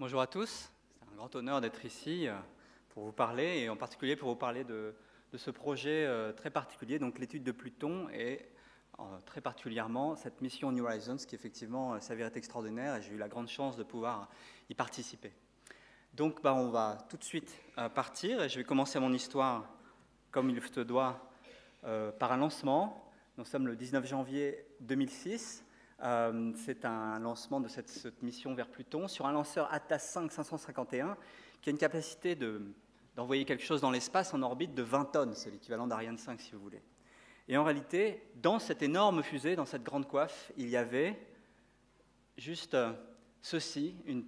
Bonjour à tous, c'est un grand honneur d'être ici pour vous parler, et en particulier pour vous parler de ce projet très particulier, donc l'étude de Pluton, et très particulièrement cette mission New Horizons qui effectivement s'avère être extraordinaire, et j'ai eu la grande chance de pouvoir y participer. Donc on va tout de suite partir, et je vais commencer mon histoire comme il se doit par un lancement. Nous sommes le 19 janvier 2006. C'est un lancement de cette mission vers Pluton sur un lanceur Atlas 5 551 qui a une capacité d'envoyer quelque chose dans l'espace en orbite de 20 tonnes. C'est l'équivalent d'Ariane 5 si vous voulez. Et en réalité, dans cette énorme fusée, dans cette grande coiffe, il y avait juste ceci, une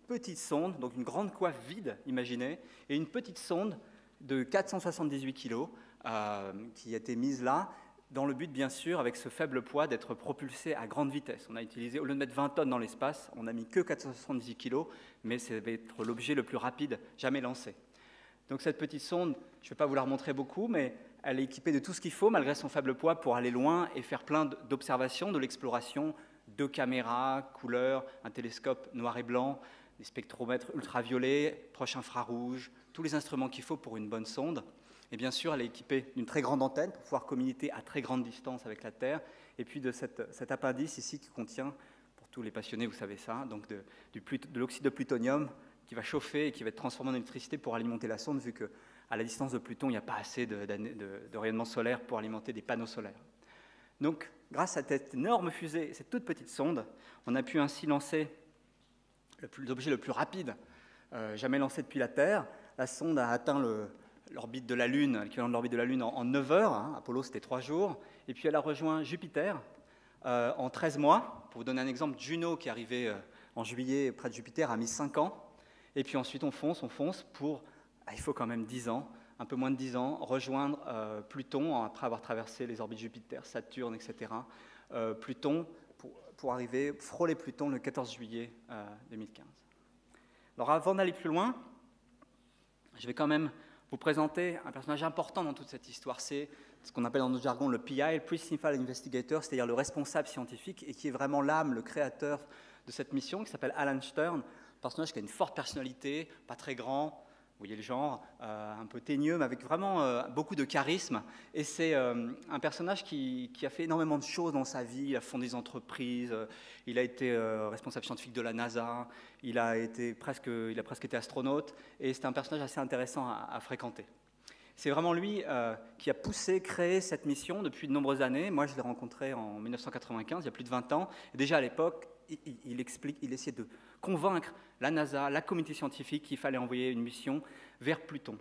petite sonde, donc une grande coiffe vide, imaginez, et une petite sonde de 478 kg qui a été mise là, dans le but, bien sûr, avec ce faible poids, d'être propulsé à grande vitesse. On a utilisé, au lieu de mettre 20 tonnes dans l'espace, on n'a mis que 470 kg, mais ça va être l'objet le plus rapide jamais lancé. Donc cette petite sonde, je ne vais pas vous la remontrer beaucoup, mais elle est équipée de tout ce qu'il faut, malgré son faible poids, pour aller loin et faire plein d'observations, de l'exploration, 2 caméras, couleurs, un télescope noir et blanc, des spectromètres ultraviolets, proche infrarouge, tous les instruments qu'il faut pour une bonne sonde. Et bien sûr, elle est équipée d'une très grande antenne pour pouvoir communiquer à très grande distance avec la Terre, et puis de cet appendice ici qui contient, pour tous les passionnés, vous savez ça, donc de l'oxyde de plutonium qui va chauffer et qui va être transformé en électricité pour alimenter la sonde, vu qu'à la distance de Pluton, il n'y a pas assez de rayonnement solaire pour alimenter des panneaux solaires. Donc, grâce à cette énorme fusée, cette toute petite sonde, on a pu ainsi lancer l'objet le plus rapide jamais lancé depuis la Terre. La sonde a atteint l'orbite de la Lune, l'équivalent de l'orbite de la Lune en 9 heures. Apollo, c'était 3 jours. Et puis elle a rejoint Jupiter en 13 mois. Pour vous donner un exemple, Juno, qui est arrivé en juillet près de Jupiter, a mis 5 ans. Et puis ensuite, on fonce pour, il faut quand même 10 ans, un peu moins de 10 ans, rejoindre Pluton, après avoir traversé les orbites Jupiter, Saturne, etc. Pluton, pour arriver, frôler Pluton le 14 juillet 2015. Alors avant d'aller plus loin, je vais quand même vous présenter un personnage important dans toute cette histoire. C'est ce qu'on appelle dans notre jargon le PI, le Principal Investigator, c'est-à-dire le responsable scientifique, et qui est vraiment l'âme, le créateur de cette mission, qui s'appelle Alan Stern, un personnage qui a une forte personnalité, pas très grand, vous voyez le genre, un peu teigneux, mais avec vraiment beaucoup de charisme. Et c'est un personnage qui a fait énormément de choses dans sa vie. Il a fondé des entreprises, il a été responsable scientifique de la NASA, il a presque été astronaute, et c'est un personnage assez intéressant à fréquenter. C'est vraiment lui qui a créé cette mission depuis de nombreuses années. Moi, je l'ai rencontré en 1995, il y a plus de 20 ans. Et déjà à l'époque, il essayait de convaincre la NASA, la communauté scientifique, qu'il fallait envoyer une mission vers Pluton.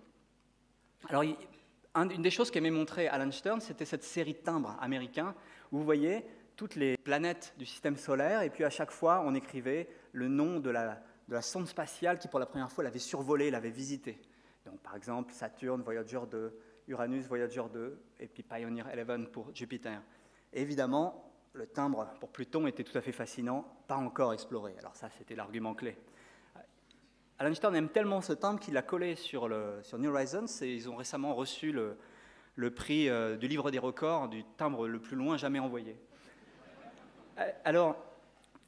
Alors, une des choses qu'aimait montrer Alan Stern, c'était cette série de timbres américains où vous voyez toutes les planètes du système solaire, et puis à chaque fois, on écrivait le nom de la sonde spatiale qui, pour la première fois, l'avait survolée, l'avait visitée. Donc, par exemple, Saturne, Voyager 2, Uranus, Voyager 2, et puis Pioneer 11 pour Jupiter. Et évidemment, le timbre pour Pluton était tout à fait fascinant, pas encore exploré. Alors ça, c'était l'argument clé. Alan Stern aime tellement ce timbre qu'il l'a collé sur New Horizons, et ils ont récemment reçu le prix du livre des records du timbre le plus loin jamais envoyé. Alors,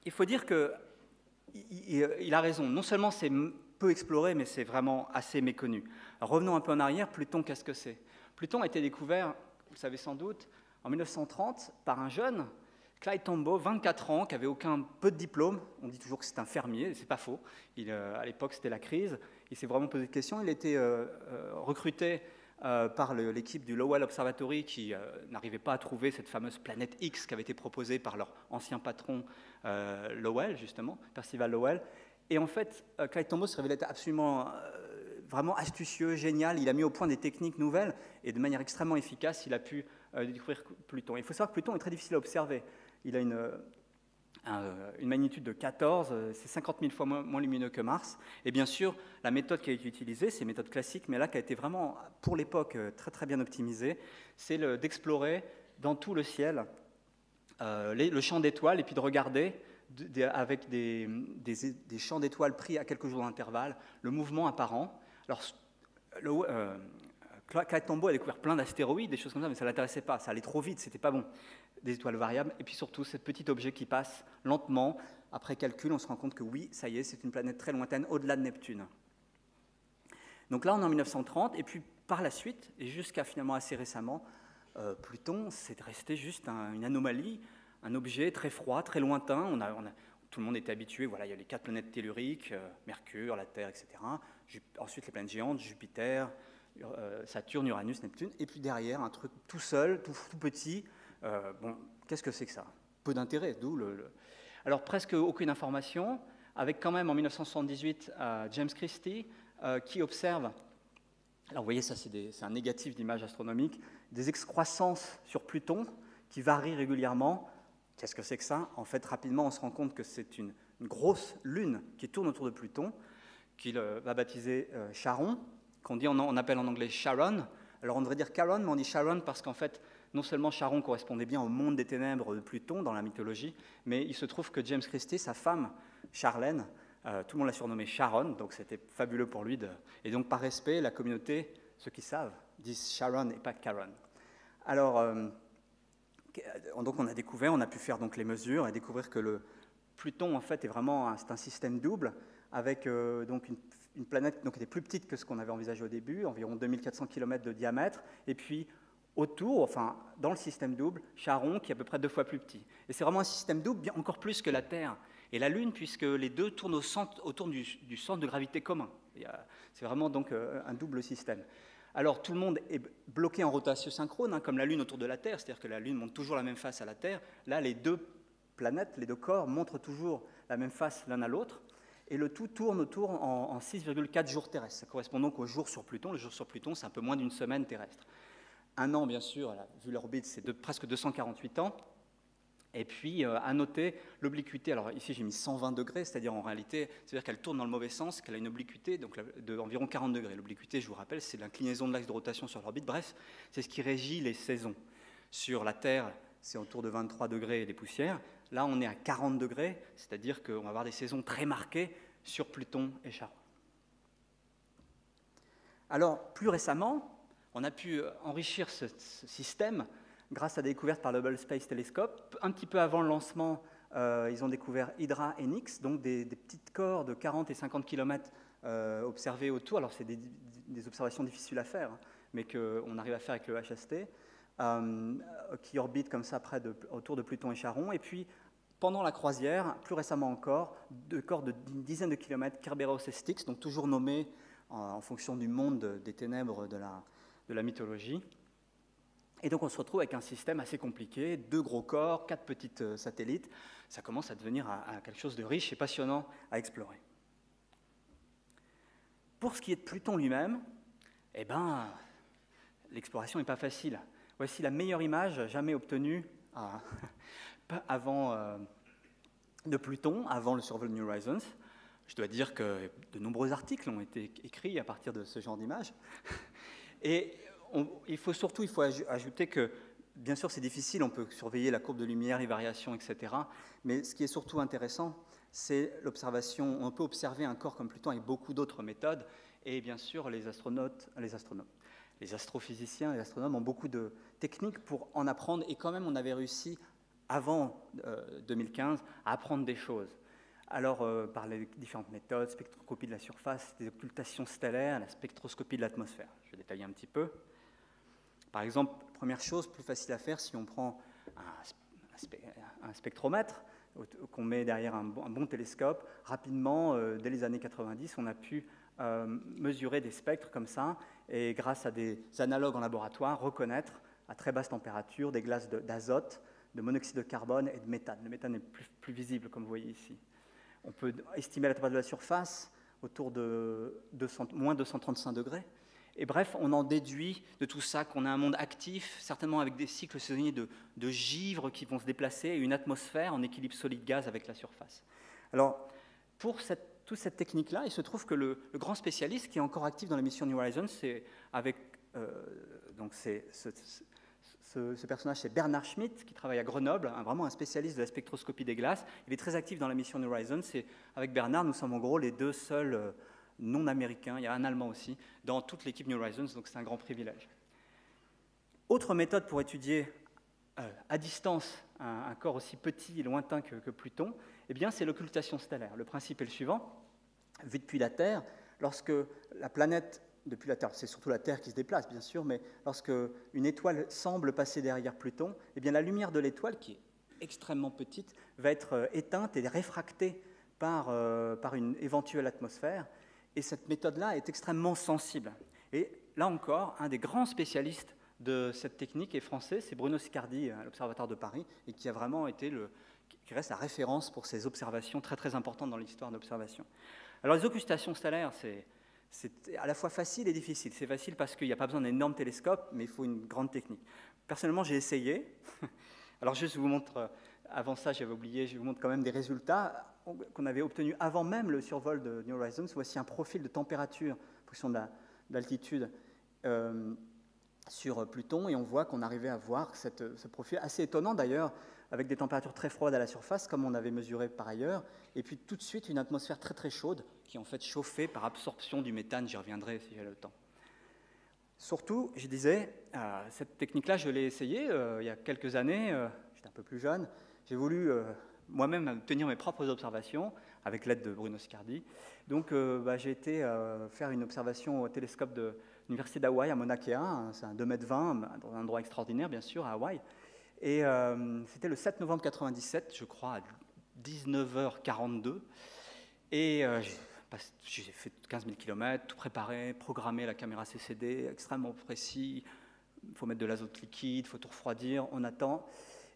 il faut dire qu'il a raison. Non seulement c'est peu exploré, mais c'est vraiment assez méconnu. Alors, revenons un peu en arrière. Pluton, qu'est-ce que c'est? Pluton a été découvert, vous le savez sans doute, en 1930 par un jeune, Clyde Tombaugh, 24 ans, qui avait peu de diplôme. On dit toujours que c'est un fermier, c'est pas faux. À l'époque, c'était la crise. Il s'est vraiment posé de questions. Il a été recruté par l'équipe du Lowell Observatory, qui n'arrivait pas à trouver cette fameuse planète X qui avait été proposée par leur ancien patron Lowell, justement, Percival Lowell. Et en fait, Clyde Tombaugh se révélait être absolument vraiment astucieux, génial. Il a mis au point des techniques nouvelles, et de manière extrêmement efficace, il a pu découvrir Pluton. Il faut savoir que Pluton est très difficile à observer. Il a une magnitude de 14, c'est 50 000 fois moins lumineux que Mars. Et bien sûr, la méthode qui a été utilisée, c'est une méthode classique, mais là qui a été vraiment, pour l'époque, très très bien optimisée, c'est d'explorer dans tout le ciel le champ d'étoiles, et puis de regarder avec des champs d'étoiles pris à quelques jours d'intervalle le mouvement apparent. Alors, Clyde Tombaugh a découvert plein d'astéroïdes, des choses comme ça, mais ça ne l'intéressait pas, ça allait trop vite, c'était pas bon. Des étoiles variables, et puis surtout, ce petit objet qui passe lentement. Après calcul, on se rend compte que oui, ça y est, c'est une planète très lointaine, au-delà de Neptune. Donc là, on est en 1930, et puis par la suite, et jusqu'à finalement assez récemment, Pluton, c'est resté juste une anomalie, un objet très froid, très lointain. Tout le monde était habitué, voilà, il y a les 4 planètes telluriques, Mercure, la Terre, etc. Ensuite, les planètes géantes, Jupiter, Saturne, Uranus, Neptune, et puis derrière, un truc tout seul, tout petit. Bon, qu'est-ce que c'est que ça? Peu d'intérêt, d'où Alors, presque aucune information, avec quand même, en 1978, James Christie, qui observe, alors vous voyez, ça c'est un négatif d'image astronomique, des excroissances sur Pluton qui varient régulièrement. Qu'est-ce que c'est que ça? En fait, rapidement, on se rend compte que c'est une grosse lune qui tourne autour de Pluton, qu'il va baptiser Charon, on appelle en anglais Charon. Alors on devrait dire Charon, mais on dit Charon parce qu'en fait, non seulement Charon correspondait bien au monde des ténèbres de Pluton dans la mythologie, mais il se trouve que James Christie, sa femme, Charlène, tout le monde l'a surnommée Sharon, donc c'était fabuleux pour lui. Et donc par respect, la communauté, ceux qui savent, disent Sharon et pas Charon. Alors, donc on a découvert, on a pu faire donc les mesures et découvrir que le Pluton en fait est vraiment c'est un système double avec donc une planète qui était plus petite que ce qu'on avait envisagé au début, environ 2400 km de diamètre, et puis autour, enfin dans le système double, Charon qui est à peu près 2 fois plus petit. Et c'est vraiment un système double, bien encore plus que la Terre et la Lune, puisque les deux tournent autour du centre de gravité commun. C'est vraiment donc un double système. Alors tout le monde est bloqué en rotation synchrone, hein, comme la Lune autour de la Terre, c'est-à-dire que la Lune montre toujours la même face à la Terre. Là, les deux planètes, les deux corps montrent toujours la même face l'un à l'autre, et le tout tourne autour en 6,4 jours terrestres. Ça correspond donc au jour sur Pluton. Le jour sur Pluton, c'est un peu moins d'une semaine terrestre. Un an, bien sûr, vu l'orbite, c'est presque 248 ans. Et puis, à noter l'obliquité. Alors ici, j'ai mis 120 degrés, c'est-à-dire en réalité, c'est-à-dire qu'elle tourne dans le mauvais sens, qu'elle a une obliquité d'environ 40 degrés. L'obliquité, je vous rappelle, c'est l'inclinaison de l'axe de rotation sur l'orbite. Bref, c'est ce qui régit les saisons. Sur la Terre, c'est autour de 23 degrés et des poussières. Là, on est à 40 degrés, c'est-à-dire qu'on va avoir des saisons très marquées sur Pluton et Charon. Alors, plus récemment, on a pu enrichir ce système grâce à des découvertes par le Hubble Space Telescope. Un petit peu avant le lancement, ils ont découvert Hydra et Nix, donc des petits corps de 40 et 50 km observés autour. Alors, c'est des observations difficiles à faire, hein, mais qu'on arrive à faire avec le HST, qui orbitent comme ça autour de Pluton et Charon. Et puis, pendant la croisière, plus récemment encore, deux corps d'une dizaine de kilomètres, Kerberos et Styx, donc toujours nommés en fonction du monde des ténèbres de la mythologie. Et donc on se retrouve avec un système assez compliqué, 2 gros corps, 4 petites satellites. Ça commence à devenir quelque chose de riche et passionnant à explorer. Pour ce qui est de Pluton lui-même, eh ben, l'exploration n'est pas facile. Voici la meilleure image jamais obtenue de Pluton, avant le Survey New Horizons. Je dois dire que de nombreux articles ont été écrits à partir de ce genre d'image. Et il faut ajouter que, bien sûr, c'est difficile, on peut surveiller la courbe de lumière, les variations, etc. Mais ce qui est surtout intéressant, c'est l'observation. On peut observer un corps comme Pluton avec beaucoup d'autres méthodes. Et bien sûr, les astrophysiciens, les astronomes ont beaucoup de techniques pour en apprendre. Et quand même, on avait réussi, avant 2015, à apprendre des choses. Alors, par les différentes méthodes, spectroscopie de la surface, des occultations stellaires, la spectroscopie de l'atmosphère. Je vais détailler un petit peu. Par exemple, première chose, plus facile à faire, si on prend un spectromètre qu'on met derrière un bon télescope, rapidement, dès les années 90, on a pu mesurer des spectres comme ça, et grâce à des analogues en laboratoire, reconnaître à très basse température des glaces d'azote, de monoxyde de carbone et de méthane. Le méthane est plus visible, comme vous voyez ici. On peut estimer la température de la surface autour de moins 235 degrés. Et bref, on en déduit de tout ça qu'on a un monde actif, certainement avec des cycles saisonniers de givre qui vont se déplacer, et une atmosphère en équilibre solide-gaz avec la surface. Alors, pour toute cette technique-là, il se trouve que le grand spécialiste qui est encore actif dans la mission New Horizons, c'est ce personnage, c'est Bernard Schmitt, qui travaille à Grenoble, vraiment un spécialiste de la spectroscopie des glaces. Il est très actif dans la mission New Horizons. Avec Bernard, nous sommes en gros les deux seuls non américain, il y a un Allemand aussi, dans toute l'équipe New Horizons, donc c'est un grand privilège. Autre méthode pour étudier à distance un corps aussi petit et lointain que Pluton, eh bien, c'est l'occultation stellaire. Le principe est le suivant. Vu depuis la Terre, lorsque la planète, depuis la Terre, c'est surtout la Terre qui se déplace, bien sûr, mais lorsque une étoile semble passer derrière Pluton, eh bien, la lumière de l'étoile, qui est extrêmement petite, va être éteinte et réfractée par une éventuelle atmosphère. Et cette méthode-là est extrêmement sensible. Et là encore, un des grands spécialistes de cette technique est français, c'est Bruno Sicardi, à l'Observatoire de Paris, et qui a vraiment été qui reste la référence pour ces observations très très importantes dans l'histoire d'observation. Alors les occultations stellaires, c'est à la fois facile et difficile. C'est facile parce qu'il n'y a pas besoin d'un énorme télescope, mais il faut une grande technique. Personnellement, j'ai essayé. Alors juste, je vous montre, avant ça, j'avais oublié, je vous montre quand même des résultats qu'on avait obtenus avant même le survol de New Horizons. Voici un profil de température en fonction de l'altitude sur Pluton, et on voit qu'on arrivait à voir ce profil assez étonnant d'ailleurs, avec des températures très froides à la surface, comme on avait mesuré par ailleurs, et puis tout de suite une atmosphère très très chaude, qui est en fait chauffée par absorption du méthane, j'y reviendrai si j'ai le temps. Surtout, je disais, cette technique-là, je l'ai essayée il y a quelques années, j'étais un peu plus jeune, j'ai voulu moi-même obtenir mes propres observations, avec l'aide de Bruno Sicardi. Donc j'ai été faire une observation au télescope de l'Université d'Hawaï à Mauna Kea, c'est un 2,20 m, dans un endroit extraordinaire, bien sûr, à Hawaï. Et c'était le 7 novembre 1997, je crois, à 19h42. Et j'ai fait 15 000 km, tout préparé, programmé la caméra CCD, extrêmement précis. Il faut mettre de l'azote liquide, il faut tout refroidir, on attend.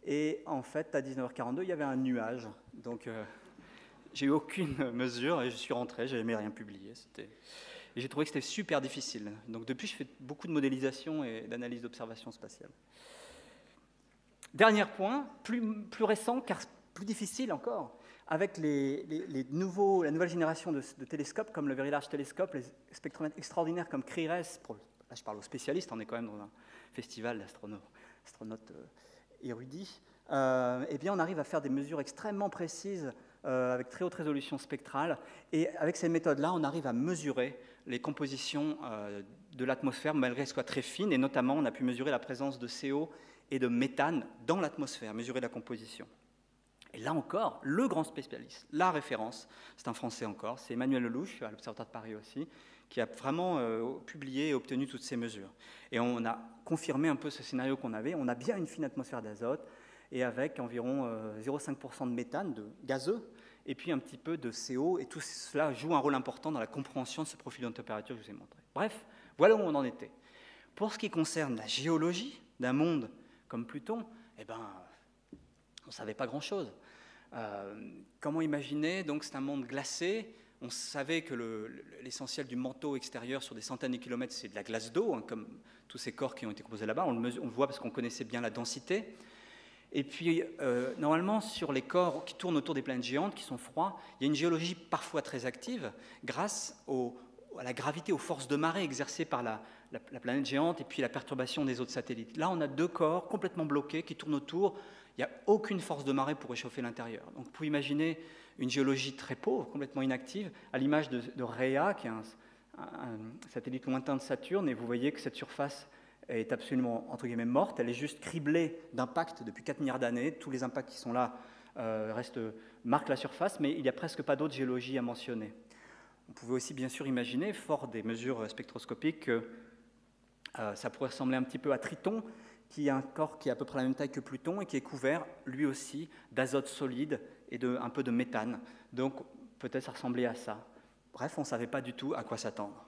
Et en fait, à 19h42, il y avait un nuage. Donc, j'ai eu aucune mesure et je suis rentré, je n'avais jamais rien publié. Et j'ai trouvé que c'était super difficile. Donc, depuis, je fais beaucoup de modélisation et d'analyse d'observation spatiale. Dernier point, plus récent, car plus difficile encore, avec la nouvelle génération de télescopes, comme le Very Large Telescope, les spectromètres extraordinaires comme CRIRES, là je parle aux spécialistes, on est quand même dans un festival d'astronautes érudits, eh bien on arrive à faire des mesures extrêmement précises avec très haute résolution spectrale, et avec ces méthodes-là, on arrive à mesurer les compositions de l'atmosphère, malgré qu'elles soient très fines, et notamment on a pu mesurer la présence de CO et de méthane dans l'atmosphère, mesurer la composition. Et là encore, le grand spécialiste, la référence, c'est un Français encore, c'est Emmanuel Lelouch, à l'Observatoire de Paris aussi, qui a vraiment publié et obtenu toutes ces mesures. Et on a confirmé un peu ce scénario qu'on avait, on a bien une fine atmosphère d'azote, et avec environ 0,5% de méthane, de gazeux, et puis un petit peu de CO, et tout cela joue un rôle important dans la compréhension de ce profil de température que je vous ai montré. Bref, voilà où on en était. Pour ce qui concerne la géologie d'un monde comme Pluton, eh ben, on ne savait pas grand-chose. Comment imaginer? Donc, c'est un monde glacé. On savait que l'essentiel du manteau extérieur sur des centaines de kilomètres, c'est de la glace d'eau, hein, comme tous ces corps qui ont été composés là-bas. On le voit parce qu'on connaissait bien la densité. Et puis, normalement, sur les corps qui tournent autour des planètes géantes, qui sont froids, il y a une géologie parfois très active grâce à la gravité, aux forces de marée exercées par la planète géante et puis la perturbation des autres satellites. Là, on a deux corps complètement bloqués qui tournent autour. Il n'y a aucune force de marée pour réchauffer l'intérieur. Donc, vous pouvez imaginer une géologie très pauvre, complètement inactive, à l'image de Rhea, qui est un satellite lointain de Saturne, et vous voyez que cette surface est absolument, entre guillemets, morte. Elle est juste criblée d'impacts depuis 4 milliards d'années. Tous les impacts qui sont là marquent la surface, mais il n'y a presque pas d'autre géologie à mentionner. On pouvait aussi, bien sûr, imaginer, fort des mesures spectroscopiques, que ça pourrait ressembler un petit peu à Triton, qui est un corps qui est à peu près la même taille que Pluton et qui est couvert, lui aussi, d'azote solide et un peu de méthane. Donc, peut-être ça ressemblait à ça. Bref, on ne savait pas du tout à quoi s'attendre.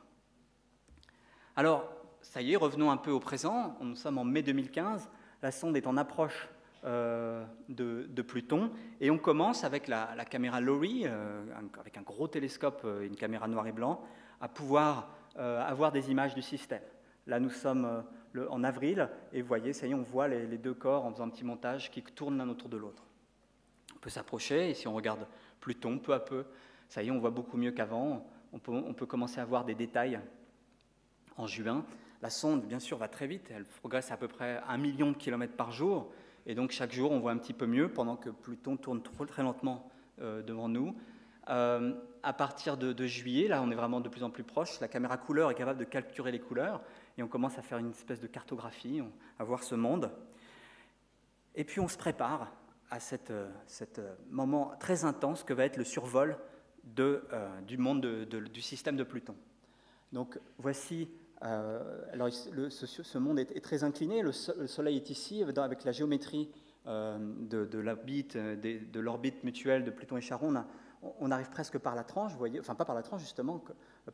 Alors, ça y est, revenons un peu au présent. Nous sommes en mai 2015. La sonde est en approche de Pluton. Et on commence avec la caméra LORRI, avec un gros télescope, une caméra noir et blanc, à pouvoir avoir des images du système. Là, nous sommes en avril, et vous voyez, ça y est, on voit les deux corps en faisant un petit montage qui tournent l'un autour de l'autre. On peut s'approcher, et si on regarde Pluton, peu à peu, ça y est, on voit beaucoup mieux qu'avant. On peut commencer à voir des détails en juin. La sonde, bien sûr, va très vite. Elle progresse à peu près 1 million de kilomètres par jour. Et donc, chaque jour, on voit un petit peu mieux, pendant que Pluton tourne très lentement devant nous. À partir de juillet, là on est vraiment de plus en plus proche, la caméra couleur est capable de capturer les couleurs et on commence à faire une espèce de cartographie, à voir ce monde. Et puis on se prépare à cet moment très intense que va être le survol du monde du système de Pluton. Donc voici, alors ce monde est très incliné, le Soleil est ici avec la géométrie de l'orbite mutuelle de Pluton et Charon. On arrive presque par la tranche, vous voyez, enfin pas par la tranche justement,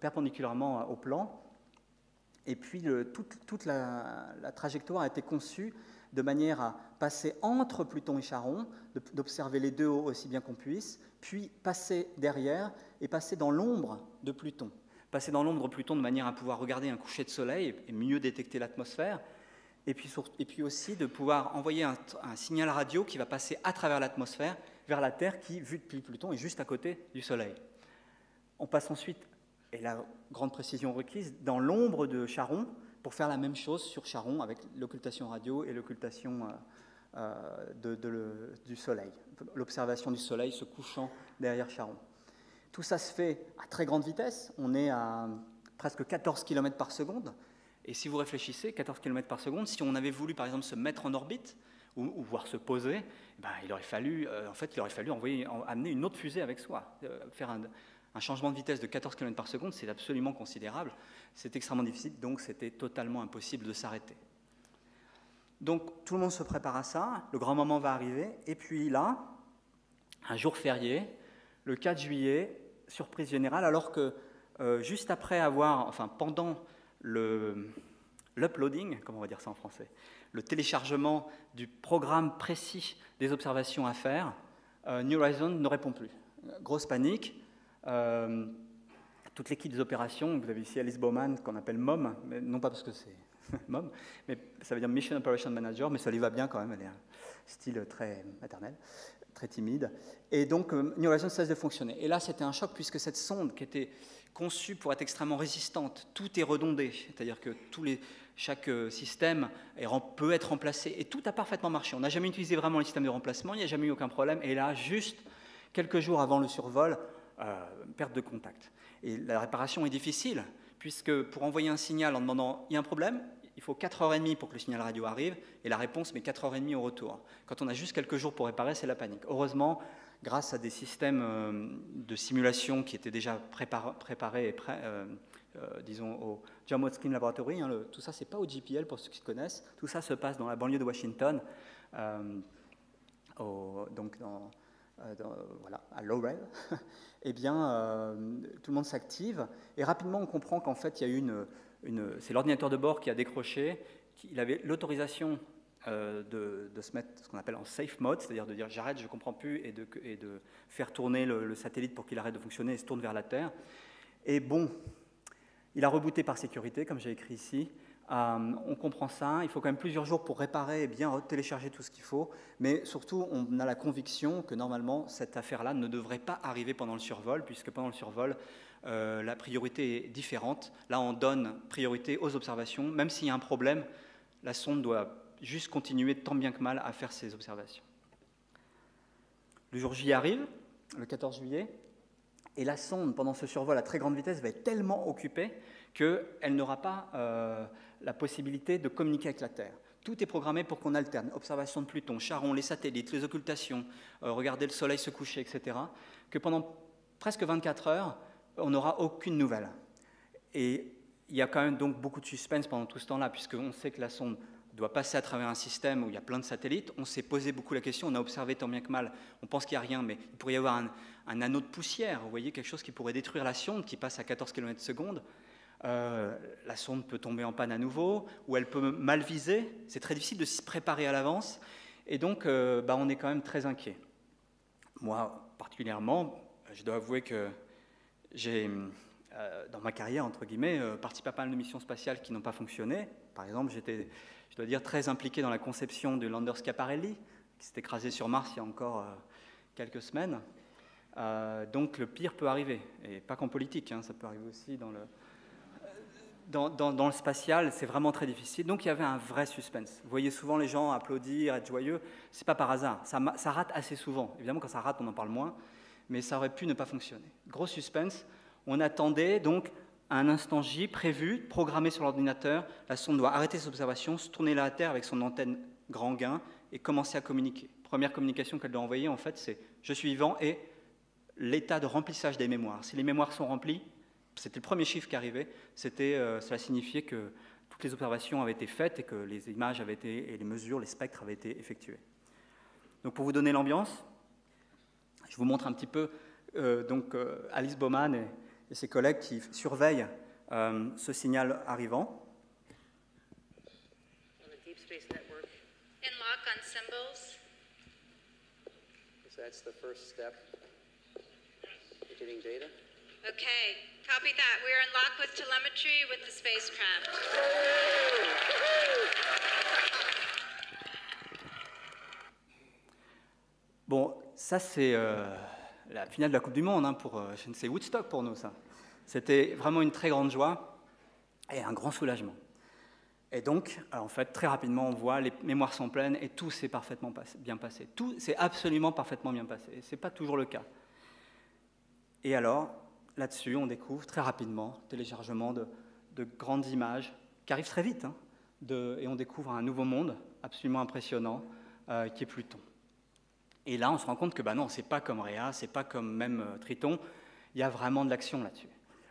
perpendiculairement au plan. Et puis toute la trajectoire a été conçue de manière à passer entre Pluton et Charon, d'observer les deux aussi bien qu'on puisse, puis passer derrière et passer dans l'ombre de Pluton. Passer dans l'ombre de Pluton de manière à pouvoir regarder un coucher de soleil et mieux détecter l'atmosphère. Et puis aussi de pouvoir envoyer un signal radio qui va passer à travers l'atmosphère vers la Terre qui, vue depuis Pluton, est juste à côté du Soleil. On passe ensuite, et la grande précision requise, dans l'ombre de Charon pour faire la même chose sur Charon avec l'occultation radio et l'occultation du Soleil, l'observation du Soleil se couchant derrière Charon. Tout ça se fait à très grande vitesse, on est à presque 14 km par seconde. Et si vous réfléchissez, 14 km par seconde, si on avait voulu par exemple se mettre en orbite ou voire se poser, ben, il aurait fallu amener une autre fusée avec soi. Faire un changement de vitesse de 14 km par seconde, c'est absolument considérable. C'est extrêmement difficile, donc c'était totalement impossible de s'arrêter. Donc tout le monde se prépare à ça, le grand moment va arriver, et puis là, un jour férié, le 4 juillet, surprise générale, alors que juste après pendant l'uploading, comment on va dire ça en français, le téléchargement du programme précis des observations à faire, New Horizons ne répond plus. Grosse panique. Toute l'équipe des opérations, vous avez ici Alice Bowman, qu'on appelle MOM, mais non pas parce que c'est MOM, mais ça veut dire Mission Operation Manager, mais ça lui va bien quand même, elle est un style très maternel, très timide. Et donc, New Horizons cesse de fonctionner. Et là, c'était un choc, puisque cette sonde qui était conçue pour être extrêmement résistante, tout est redondé, c'est-à-dire que chaque système peut être remplacé, et tout a parfaitement marché. On n'a jamais utilisé vraiment le système de remplacement, il n'y a jamais eu aucun problème, et là, juste quelques jours avant le survol, perte de contact. Et la réparation est difficile, puisque pour envoyer un signal en demandant « il y a un problème », il faut 4h30 pour que le signal radio arrive, et la réponse met 4h30 au retour. Quand on a juste quelques jours pour réparer, c'est la panique. Heureusement, grâce à des systèmes de simulation qui étaient déjà préparés et prêts, disons au John Watkins Laboratory, tout ça, c'est pas au JPL pour ceux qui connaissent, tout ça se passe dans la banlieue de Washington, voilà, à Laurel. Eh bien, tout le monde s'active, et rapidement on comprend qu'en fait, il y a eu c'est l'ordinateur de bord qui a décroché, il avait l'autorisation de se mettre ce qu'on appelle en safe mode, c'est-à-dire de dire j'arrête, je ne comprends plus, et de faire tourner le satellite pour qu'il arrête de fonctionner et se tourne vers la Terre. Et bon, il a rebooté par sécurité, comme j'ai écrit ici. On comprend ça, il faut quand même plusieurs jours pour réparer et bien télécharger tout ce qu'il faut, mais surtout on a la conviction que normalement cette affaire-là ne devrait pas arriver pendant le survol, puisque pendant le survol, la priorité est différente. Là on donne priorité aux observations, même s'il y a un problème, la sonde doit juste continuer tant bien que mal à faire ses observations. Le jour J arrive, le 14 juillet, et la sonde, pendant ce survol à très grande vitesse, va être tellement occupée qu'elle n'aura pas la possibilité de communiquer avec la Terre. Tout est programmé pour qu'on alterne, observation de Pluton, Charon, les satellites, les occultations, regarder le soleil se coucher, etc., que pendant presque 24 heures, on n'aura aucune nouvelle. Et il y a quand même donc beaucoup de suspense pendant tout ce temps-là, puisqu'on sait que la sonde doit passer à travers un système où il y a plein de satellites. On s'est posé beaucoup la question, on a observé tant bien que mal, on pense qu'il n'y a rien, mais il pourrait y avoir un anneau de poussière, vous voyez, quelque chose qui pourrait détruire la sonde, qui passe à 14 km/s. La sonde peut tomber en panne à nouveau, ou elle peut mal viser. C'est très difficile de s'y préparer à l'avance, et donc on est quand même très inquiet. Moi, particulièrement, je dois avouer que j'ai, dans ma carrière, entre guillemets, participé à pas mal de missions spatiales qui n'ont pas fonctionné. Par exemple, j'étais, je dois dire, très impliqué dans la conception du lander Schiaparelli, qui s'est écrasé sur Mars il y a encore quelques semaines. Donc le pire peut arriver, et pas qu'en politique, ça peut arriver aussi dans le spatial, c'est vraiment très difficile. Donc il y avait un vrai suspense. Vous voyez souvent les gens applaudir, être joyeux, c'est pas par hasard, ça rate assez souvent. Évidemment, quand ça rate, on en parle moins, mais ça aurait pu ne pas fonctionner. Gros suspense, on attendait donc à un instant J prévu, programmé sur l'ordinateur, la sonde doit arrêter ses observations, se tourner vers la Terre avec son antenne grand gain et commencer à communiquer. Première communication qu'elle doit envoyer, en fait, c'est « je suis vivant » et l'état de remplissage des mémoires. Si les mémoires sont remplies, c'était le premier chiffre qui arrivait, cela signifiait que toutes les observations avaient été faites et que les images avaient été, et les mesures, les spectres avaient été effectués. Donc pour vous donner l'ambiance, je vous montre un petit peu Alice Baumann et ses collègues qui surveillent ce signal arrivant. In lock on symbols. So that's the first step. Getting data. Okay, copy that. We're in lock with telemetry with the spacecraft. Bon, ça c'est la finale de la Coupe du Monde, c'est Woodstock pour nous, ça. C'était vraiment une très grande joie et un grand soulagement. Et donc, en fait, très rapidement, on voit les mémoires sont pleines et tout s'est parfaitement bien passé. Tout s'est absolument parfaitement bien passé. Et ce n'est pas toujours le cas. Et alors, là-dessus, on découvre très rapidement téléchargement de grandes images qui arrivent très vite. Et on découvre un nouveau monde absolument impressionnant qui est Pluton. Et là, on se rend compte que non, c'est pas comme Rhea, c'est pas comme même Triton. Il y a vraiment de l'action là-dessus.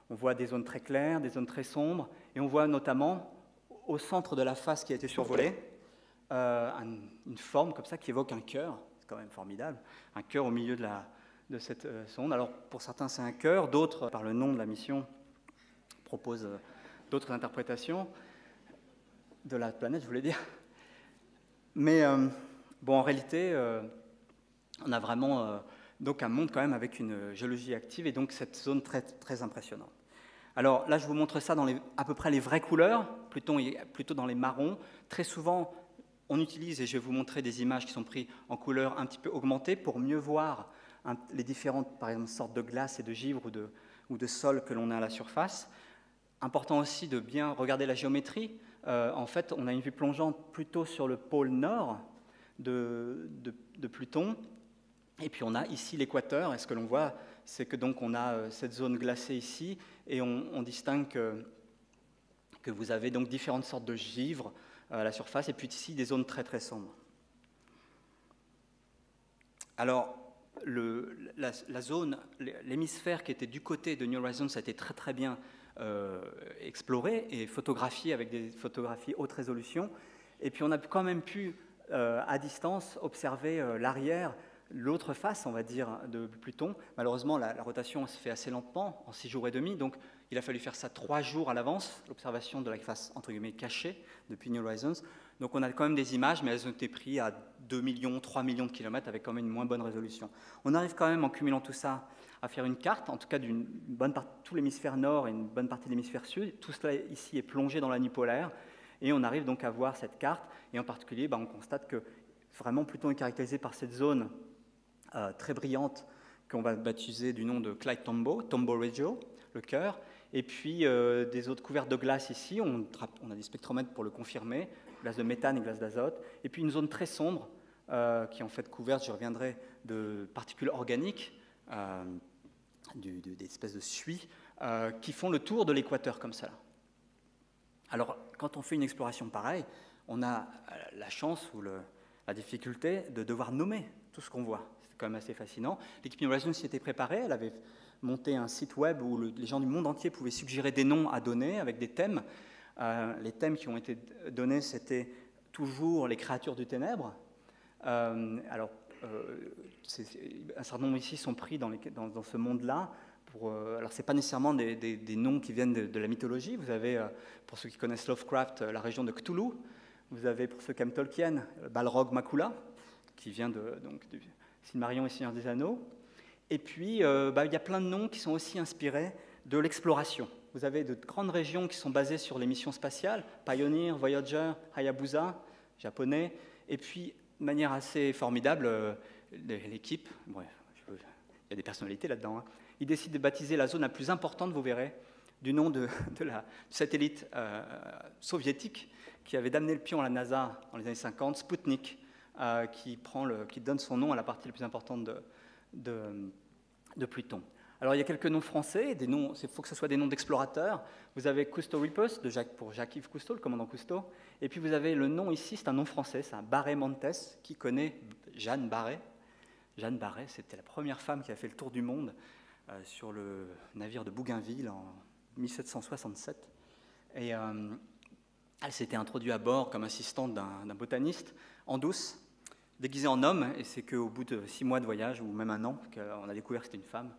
On voit des zones très claires, des zones très sombres, et on voit notamment au centre de la face qui a été survolée, une forme comme ça qui évoque un cœur, c'est quand même formidable, un cœur au milieu de cette sonde. Alors pour certains c'est un cœur, d'autres, par le nom de la mission, proposent d'autres interprétations de la planète, je voulais dire. Mais en réalité, on a vraiment donc un monde quand même avec une géologie active et donc cette zone très, très impressionnante. Alors là, je vous montre ça dans à peu près les vraies couleurs. Pluton est plutôt dans les marrons. Très souvent, on utilise, et je vais vous montrer des images qui sont prises en couleurs un petit peu augmentées pour mieux voir les différentes, par exemple, sortes de glace et de givre ou de sol que l'on a à la surface. Important aussi de bien regarder la géométrie. En fait, on a une vue plongeante plutôt sur le pôle nord de Pluton. Et puis on a ici l'équateur, et ce que l'on voit, c'est que donc on a cette zone glacée ici, et on distingue que vous avez donc différentes sortes de givre à la surface, et puis ici des zones très très sombres. Alors la zone, l'hémisphère qui était du côté de New Horizons, ça a été très très bien exploré et photographié avec des photographies haute résolution, et puis on a quand même pu à distance observer l'arrière, l'autre face, on va dire, de Pluton. Malheureusement, la rotation se fait assez lentement, en 6 jours et demi, donc il a fallu faire ça 3 jours à l'avance, l'observation de la face, entre guillemets, cachée depuis New Horizons. Donc on a quand même des images, mais elles ont été prises à 2 millions, 3 millions de kilomètres, avec quand même une moins bonne résolution. On arrive quand même, en cumulant tout ça, à faire une carte, en tout cas d'une bonne partie, tout l'hémisphère nord et une bonne partie de l'hémisphère sud. Tout cela ici est plongé dans la nuit polaire, et on arrive donc à voir cette carte, et en particulier, on constate que vraiment Pluton est caractérisé par cette zone très brillante qu'on va baptiser du nom de Clyde Tombaugh, Tombaugh Regio, le cœur, et puis des autres couvertes de glace ici, on a des spectromètres pour le confirmer, glace de méthane et glace d'azote, et puis une zone très sombre qui est en fait couverte, je reviendrai, de particules organiques, des espèces de suie, qui font le tour de l'équateur comme ça. Alors, quand on fait une exploration pareille, on a la chance ou la difficulté de devoir nommer tout ce qu'on voit. C'est quand même assez fascinant. L'équipe New Horizons s'y était préparée. Elle avait monté un site web où les gens du monde entier pouvaient suggérer des noms à donner avec des thèmes. Les thèmes qui ont été donnés, c'était toujours les créatures du ténèbre. Un certain nombre ici sont pris dans ce monde-là. Alors, ce n'est pas nécessairement des noms qui viennent de la mythologie. Vous avez, pour ceux qui connaissent Lovecraft, la région de Cthulhu. Vous avez, pour ceux qui aiment Tolkien, Balrog Makula, qui vient du Silmarillion et Seigneur des Anneaux. Et puis, il y a plein de noms qui sont aussi inspirés de l'exploration. Vous avez de grandes régions qui sont basées sur les missions spatiales, Pioneer, Voyager, Hayabusa, japonais. Et puis, de manière assez formidable, l'équipe, bref, il y a des personnalités là-dedans, ils décident de baptiser la zone la plus importante, vous verrez, du nom du satellite soviétique qui avait damné le pion à la NASA dans les années 50, Sputnik, qui donne son nom à la partie la plus importante de de Pluton. Alors il y a quelques noms français, il faut que ce soit des noms d'explorateurs. Vous avez Cousteau Rippus, pour Jacques-Yves Cousteau, le commandant Cousteau. Et puis vous avez le nom ici, c'est un nom français, c'est un Barré-Montes. Qui connaît Jeanne Barré? Jeanne Barré, c'était la première femme qui a fait le tour du monde sur le navire de Bougainville en 1767. Et elle s'était introduite à bord comme assistante d'un botaniste en douce, déguisée en homme, et c'est qu'au bout de 6 mois de voyage, ou même un an, qu'on a découvert que c'était une femme.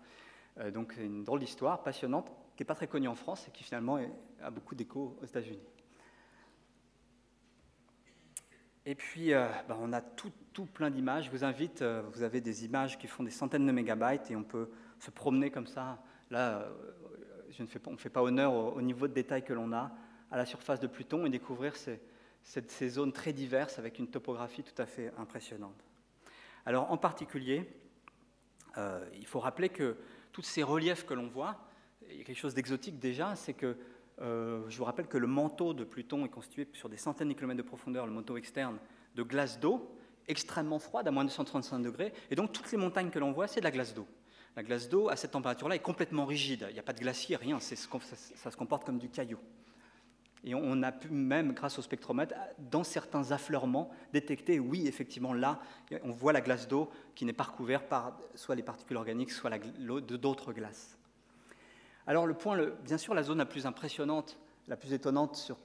Donc c'est une drôle d'histoire, passionnante, qui n'est pas très connue en France et qui finalement a beaucoup d'écho aux États-Unis. Et puis on a tout plein d'images. Je vous invite, vous avez des images qui font des centaines de mégabytes et on peut se promener comme ça. Là, on ne fait pas honneur au niveau de détail que l'on a à la surface de Pluton et découvrir ces zones très diverses avec une topographie tout à fait impressionnante. Alors en particulier, il faut rappeler que tous ces reliefs que l'on voit, il y a quelque chose d'exotique déjà, c'est que je vous rappelle que le manteau de Pluton est constitué sur des centaines de kilomètres de profondeur, le manteau externe, de glace d'eau, extrêmement froide, à moins de 135 degrés, et donc toutes les montagnes que l'on voit, c'est de la glace d'eau. La glace d'eau, à cette température-là, est complètement rigide, il n'y a pas de glacier, rien, ça se comporte comme du caillou. Et on a pu même, grâce au spectromètre, dans certains affleurements, détecter, oui, effectivement, là, on voit la glace d'eau qui n'est pas recouverte par soit les particules organiques, soit l'eau de d'autres glaces. Alors, bien sûr, la zone la plus impressionnante, la plus étonnante sur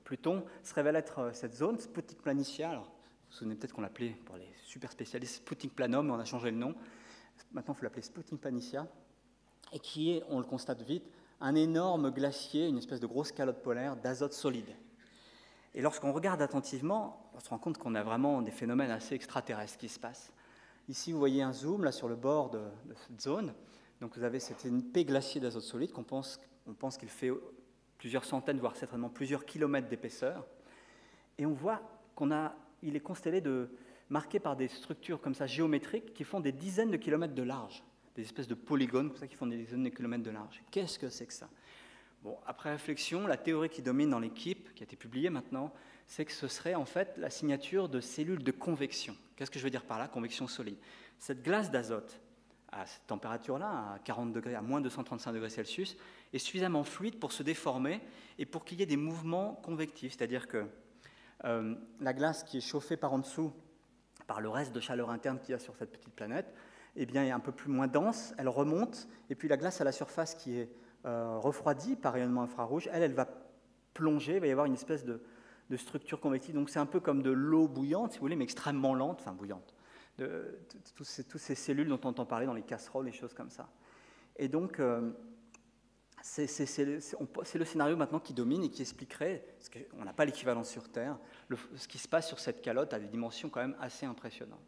Pluton se révèle être cette zone, Sputnik Planitia. Alors, vous vous souvenez peut-être qu'on l'appelait, pour les super spécialistes, Sputnik Planum, mais on a changé le nom. Maintenant, il faut l'appeler Sputnik Planitia, et qui est, on le constate vite, un énorme glacier, une espèce de grosse calotte polaire d'azote solide. Et lorsqu'on regarde attentivement, on se rend compte qu'on a vraiment des phénomènes assez extraterrestres qui se passent. Ici, vous voyez un zoom là, sur le bord de cette zone. Donc vous avez cet épais glacier d'azote solide on pense qu'il fait plusieurs centaines, voire certainement plusieurs kilomètres d'épaisseur. Et on voit qu'il est constellé marqué par des structures comme ça géométriques qui font des dizaines de kilomètres de large. Des espèces de polygones comme ça, qui font des dizaines de kilomètres de large. Qu'est-ce que c'est que ça? Bon, après réflexion, la théorie qui domine dans l'équipe, qui a été publiée maintenant, c'est que ce serait en fait la signature de cellules de convection. Qu'est-ce que je veux dire par là? Convection solide. Cette glace d'azote, à cette température-là, à 40 degrés, à moins de 135 degrés Celsius, est suffisamment fluide pour se déformer et pour qu'il y ait des mouvements convectifs. C'est-à-dire que la glace qui est chauffée par en dessous par le reste de chaleur interne qu'il y a sur cette petite planète, eh bien, est un peu moins dense, elle remonte, et puis la glace à la surface qui est refroidie par rayonnement infrarouge, elle va plonger, il va y avoir une espèce de structure convective. Donc c'est un peu comme de l'eau bouillante, si vous voulez, mais extrêmement lente, enfin bouillante. Toutes ces cellules dont on entend parler dans les casseroles, les choses comme ça. Et donc, c'est le scénario maintenant qui domine et qui expliquerait, parce qu'on n'a pas l'équivalent sur Terre, ce qui se passe sur cette calotte à des dimensions quand même assez impressionnantes.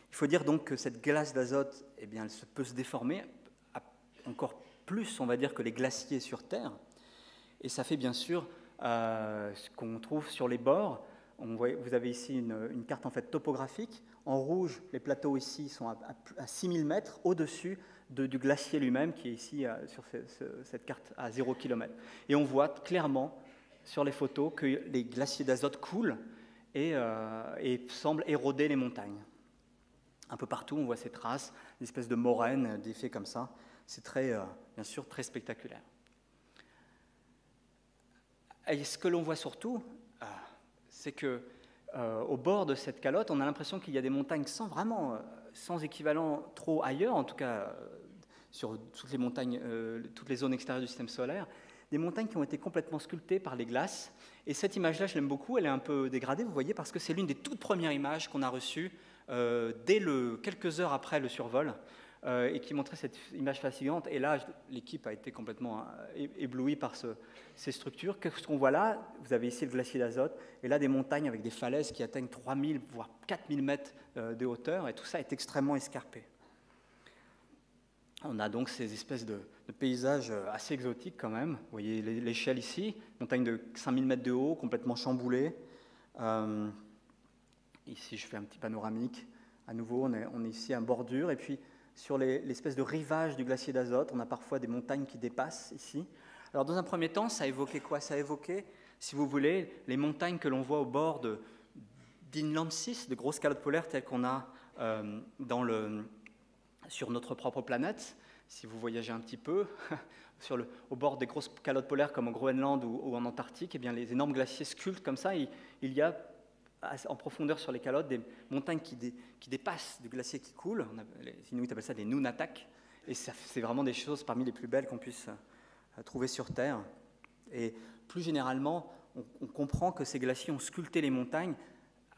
Il faut dire donc que cette glace d'azote, eh bien, elle peut se déformer encore plus, on va dire, que les glaciers sur Terre. Et ça fait bien sûr ce qu'on trouve sur les bords. Vous avez ici une carte en fait topographique. En rouge, les plateaux ici sont à 6000 mètres au-dessus du glacier lui-même, qui est ici sur cette carte à 0 km. Et on voit clairement sur les photos que les glaciers d'azote coulent et semblent éroder les montagnes. Un peu partout, on voit ces traces, des espèces de moraines, d'effets comme ça. C'est bien sûr très spectaculaire. Et ce que l'on voit surtout, c'est qu'au bord de cette calotte, on a l'impression qu'il y a des montagnes sans équivalent trop ailleurs, en tout cas sur toutes les montagnes, toutes les zones extérieures du système solaire, des montagnes qui ont été complètement sculptées par les glaces. Et cette image-là, je l'aime beaucoup, elle est un peu dégradée, vous voyez, parce que c'est l'une des toutes premières images qu'on a reçues quelques heures après le survol, et qui montrait cette image fascinante. Et là, l'équipe a été complètement éblouie par ces structures. Qu'est-ce qu'on voit là? Vous avez ici le glacier d'azote, et là des montagnes avec des falaises qui atteignent 3000, voire 4000 mètres de hauteur, et tout ça est extrêmement escarpé. On a donc ces espèces de paysages assez exotiques quand même. Vous voyez l'échelle ici, montagne de 5000 mètres de haut, complètement chamboulée. Ici, je fais un petit panoramique. À nouveau, on est ici en bordure. Et puis, sur l'espèce de rivage du glacier d'azote, on a parfois des montagnes qui dépassent ici. Alors, dans un premier temps, ça évoquait quoi? Ça évoquait, si vous voulez, les montagnes que l'on voit au bord d'Inland 6, de grosses calottes polaires telles qu'on a sur notre propre planète. Si vous voyagez un petit peu, au bord des grosses calottes polaires comme au Groenland ou en Antarctique, eh bien, les énormes glaciers sculptent comme ça. Il y a en profondeur sur les calottes des montagnes qui dépassent du glacier qui coule. Les Inuits appellent ça des nunatak. Et c'est vraiment des choses parmi les plus belles qu'on puisse trouver sur Terre. Et plus généralement, on comprend que ces glaciers ont sculpté les montagnes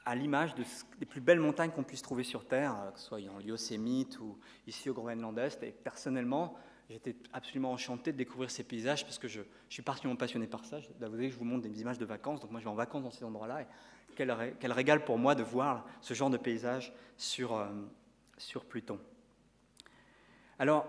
à l'image des plus belles montagnes qu'on puisse trouver sur Terre, que ce soit en Yosemite ou ici au Groenland Est. Et personnellement, j'étais absolument enchanté de découvrir ces paysages parce que je suis particulièrement passionné par ça. Je dois vous dire que je vous montre des images de vacances, donc moi je vais en vacances dans ces endroits-là. Et quel régal pour moi de voir ce genre de paysage sur Pluton. Alors,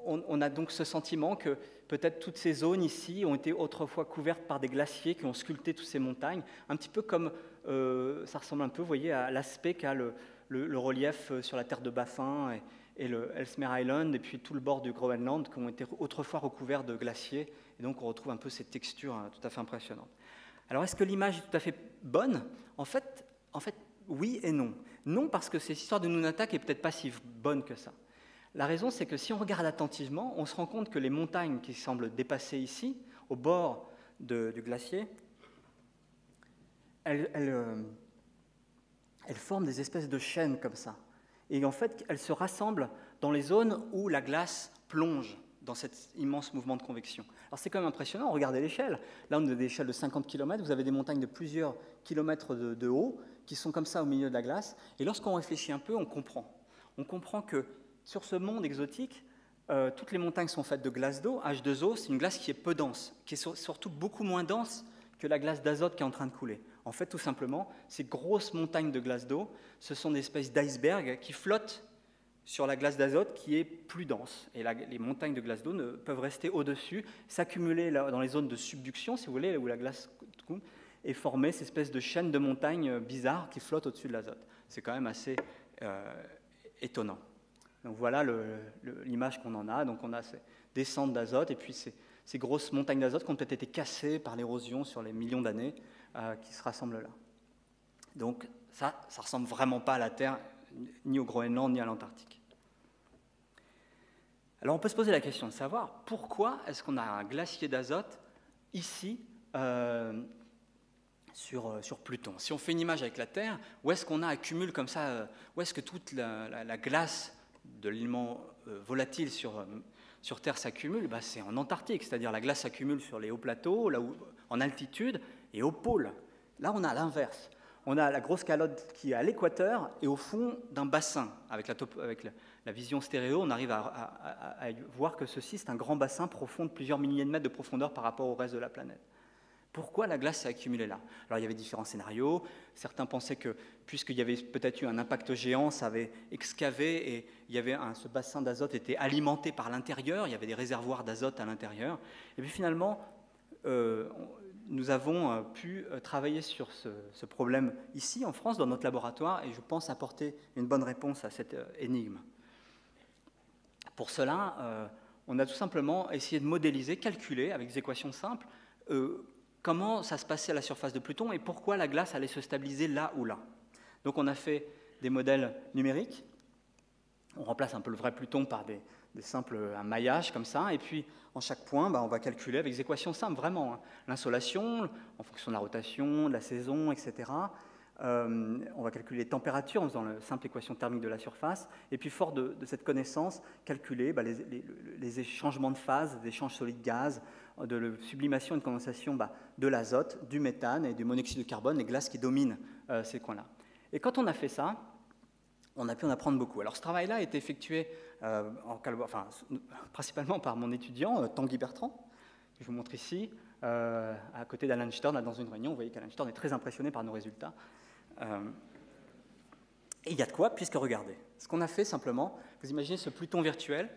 on a donc ce sentiment que peut-être toutes ces zones ici ont été autrefois couvertes par des glaciers qui ont sculpté toutes ces montagnes, un petit peu comme, ça ressemble un peu, vous voyez, à l'aspect qu'a le relief sur la terre de Baffin et le Ellesmere Island, et puis tout le bord du Groenland, qui ont été autrefois recouverts de glaciers, et donc on retrouve un peu ces textures tout à fait impressionnantes. Alors, est-ce que l'image est tout à fait bonne ? En fait, oui et non. Non, parce que cette histoire de Nunatak est peut-être pas si bonne que ça. La raison, c'est que si on regarde attentivement, on se rend compte que les montagnes qui semblent dépasser ici, au bord du glacier, elles forment des espèces de chaînes comme ça. Et en fait, elles se rassemblent dans les zones où la glace plonge dans cet immense mouvement de convection. Alors c'est quand même impressionnant, regardez l'échelle. Là, on a des échelles de 50 km, vous avez des montagnes de plusieurs kilomètres de haut qui sont comme ça au milieu de la glace. Et lorsqu'on réfléchit un peu, on comprend. On comprend que sur ce monde exotique, toutes les montagnes sont faites de glace d'eau. H2O, c'est une glace qui est peu dense, qui est surtout beaucoup moins dense que la glace d'azote qui est en train de couler. En fait, tout simplement, ces grosses montagnes de glace d'eau, ce sont des espèces d'icebergs qui flottent sur la glace d'azote qui est plus dense. Et les montagnes de glace d'eau peuvent rester au-dessus, s'accumuler dans les zones de subduction, si vous voulez, où la glace coule, et former ces espèces de chaînes de montagnes bizarres qui flottent au-dessus de l'azote. C'est quand même assez étonnant. Donc voilà l'image qu'on en a. Donc on a ces descentes d'azote et puis ces grosses montagnes d'azote qui ont peut-être été cassées par l'érosion sur les millions d'années qui se rassemblent là. Donc ça ne ressemble vraiment pas à la Terre, ni au Groenland, ni à l'Antarctique. Alors on peut se poser la question de savoir pourquoi est-ce qu'on a un glacier d'azote ici sur Pluton. Si on fait une image avec la Terre, où est-ce qu'on accumule comme ça, où est-ce que toute la glace de l'élément volatile sur Terre s'accumule? C'est en Antarctique, c'est-à-dire la glace s'accumule sur les hauts plateaux, là où, en altitude, et au pôle. Là, on a l'inverse. On a la grosse calotte qui est à l'équateur et au fond d'un bassin. Avec la vision stéréo, on arrive à voir que ceci, c'est un grand bassin profond de plusieurs milliers de mètres de profondeur par rapport au reste de la planète. Pourquoi la glace s'est accumulée là? Alors, il y avait différents scénarios. Certains pensaient que, puisqu'il y avait peut-être eu un impact géant, ça avait excavé et ce bassin d'azote était alimenté par l'intérieur. Il y avait des réservoirs d'azote à l'intérieur. Et puis finalement, nous avons pu travailler sur ce problème ici, en France, dans notre laboratoire, et je pense apporter une bonne réponse à cette énigme. Pour cela, on a tout simplement essayé de modéliser, calculer, avec des équations simples, comment ça se passait à la surface de Pluton et pourquoi la glace allait se stabiliser là ou là. Donc on a fait des modèles numériques, on remplace un peu le vrai Pluton par un maillage comme ça, et puis en chaque point, on va calculer avec des équations simples, vraiment. L'insolation, en fonction de la rotation, de la saison, etc. On va calculer les températures en faisant la simple équation thermique de la surface, et puis fort de cette connaissance, calculer les changements de phase, des échanges solides-gaz, de la sublimation et de condensation de l'azote, du méthane et du monoxyde de carbone, les glaces qui dominent ces coins-là. Et quand on a fait ça, on a pu en apprendre beaucoup. Alors ce travail-là a été effectué principalement par mon étudiant, Tanguy Bertrand, que je vous montre ici, à côté d'Alan Stern, dans une réunion. Vous voyez qu'Alan Stern est très impressionné par nos résultats. Et il y a de quoi, puisque regardez, ce qu'on a fait simplement, vous imaginez ce Pluton virtuel,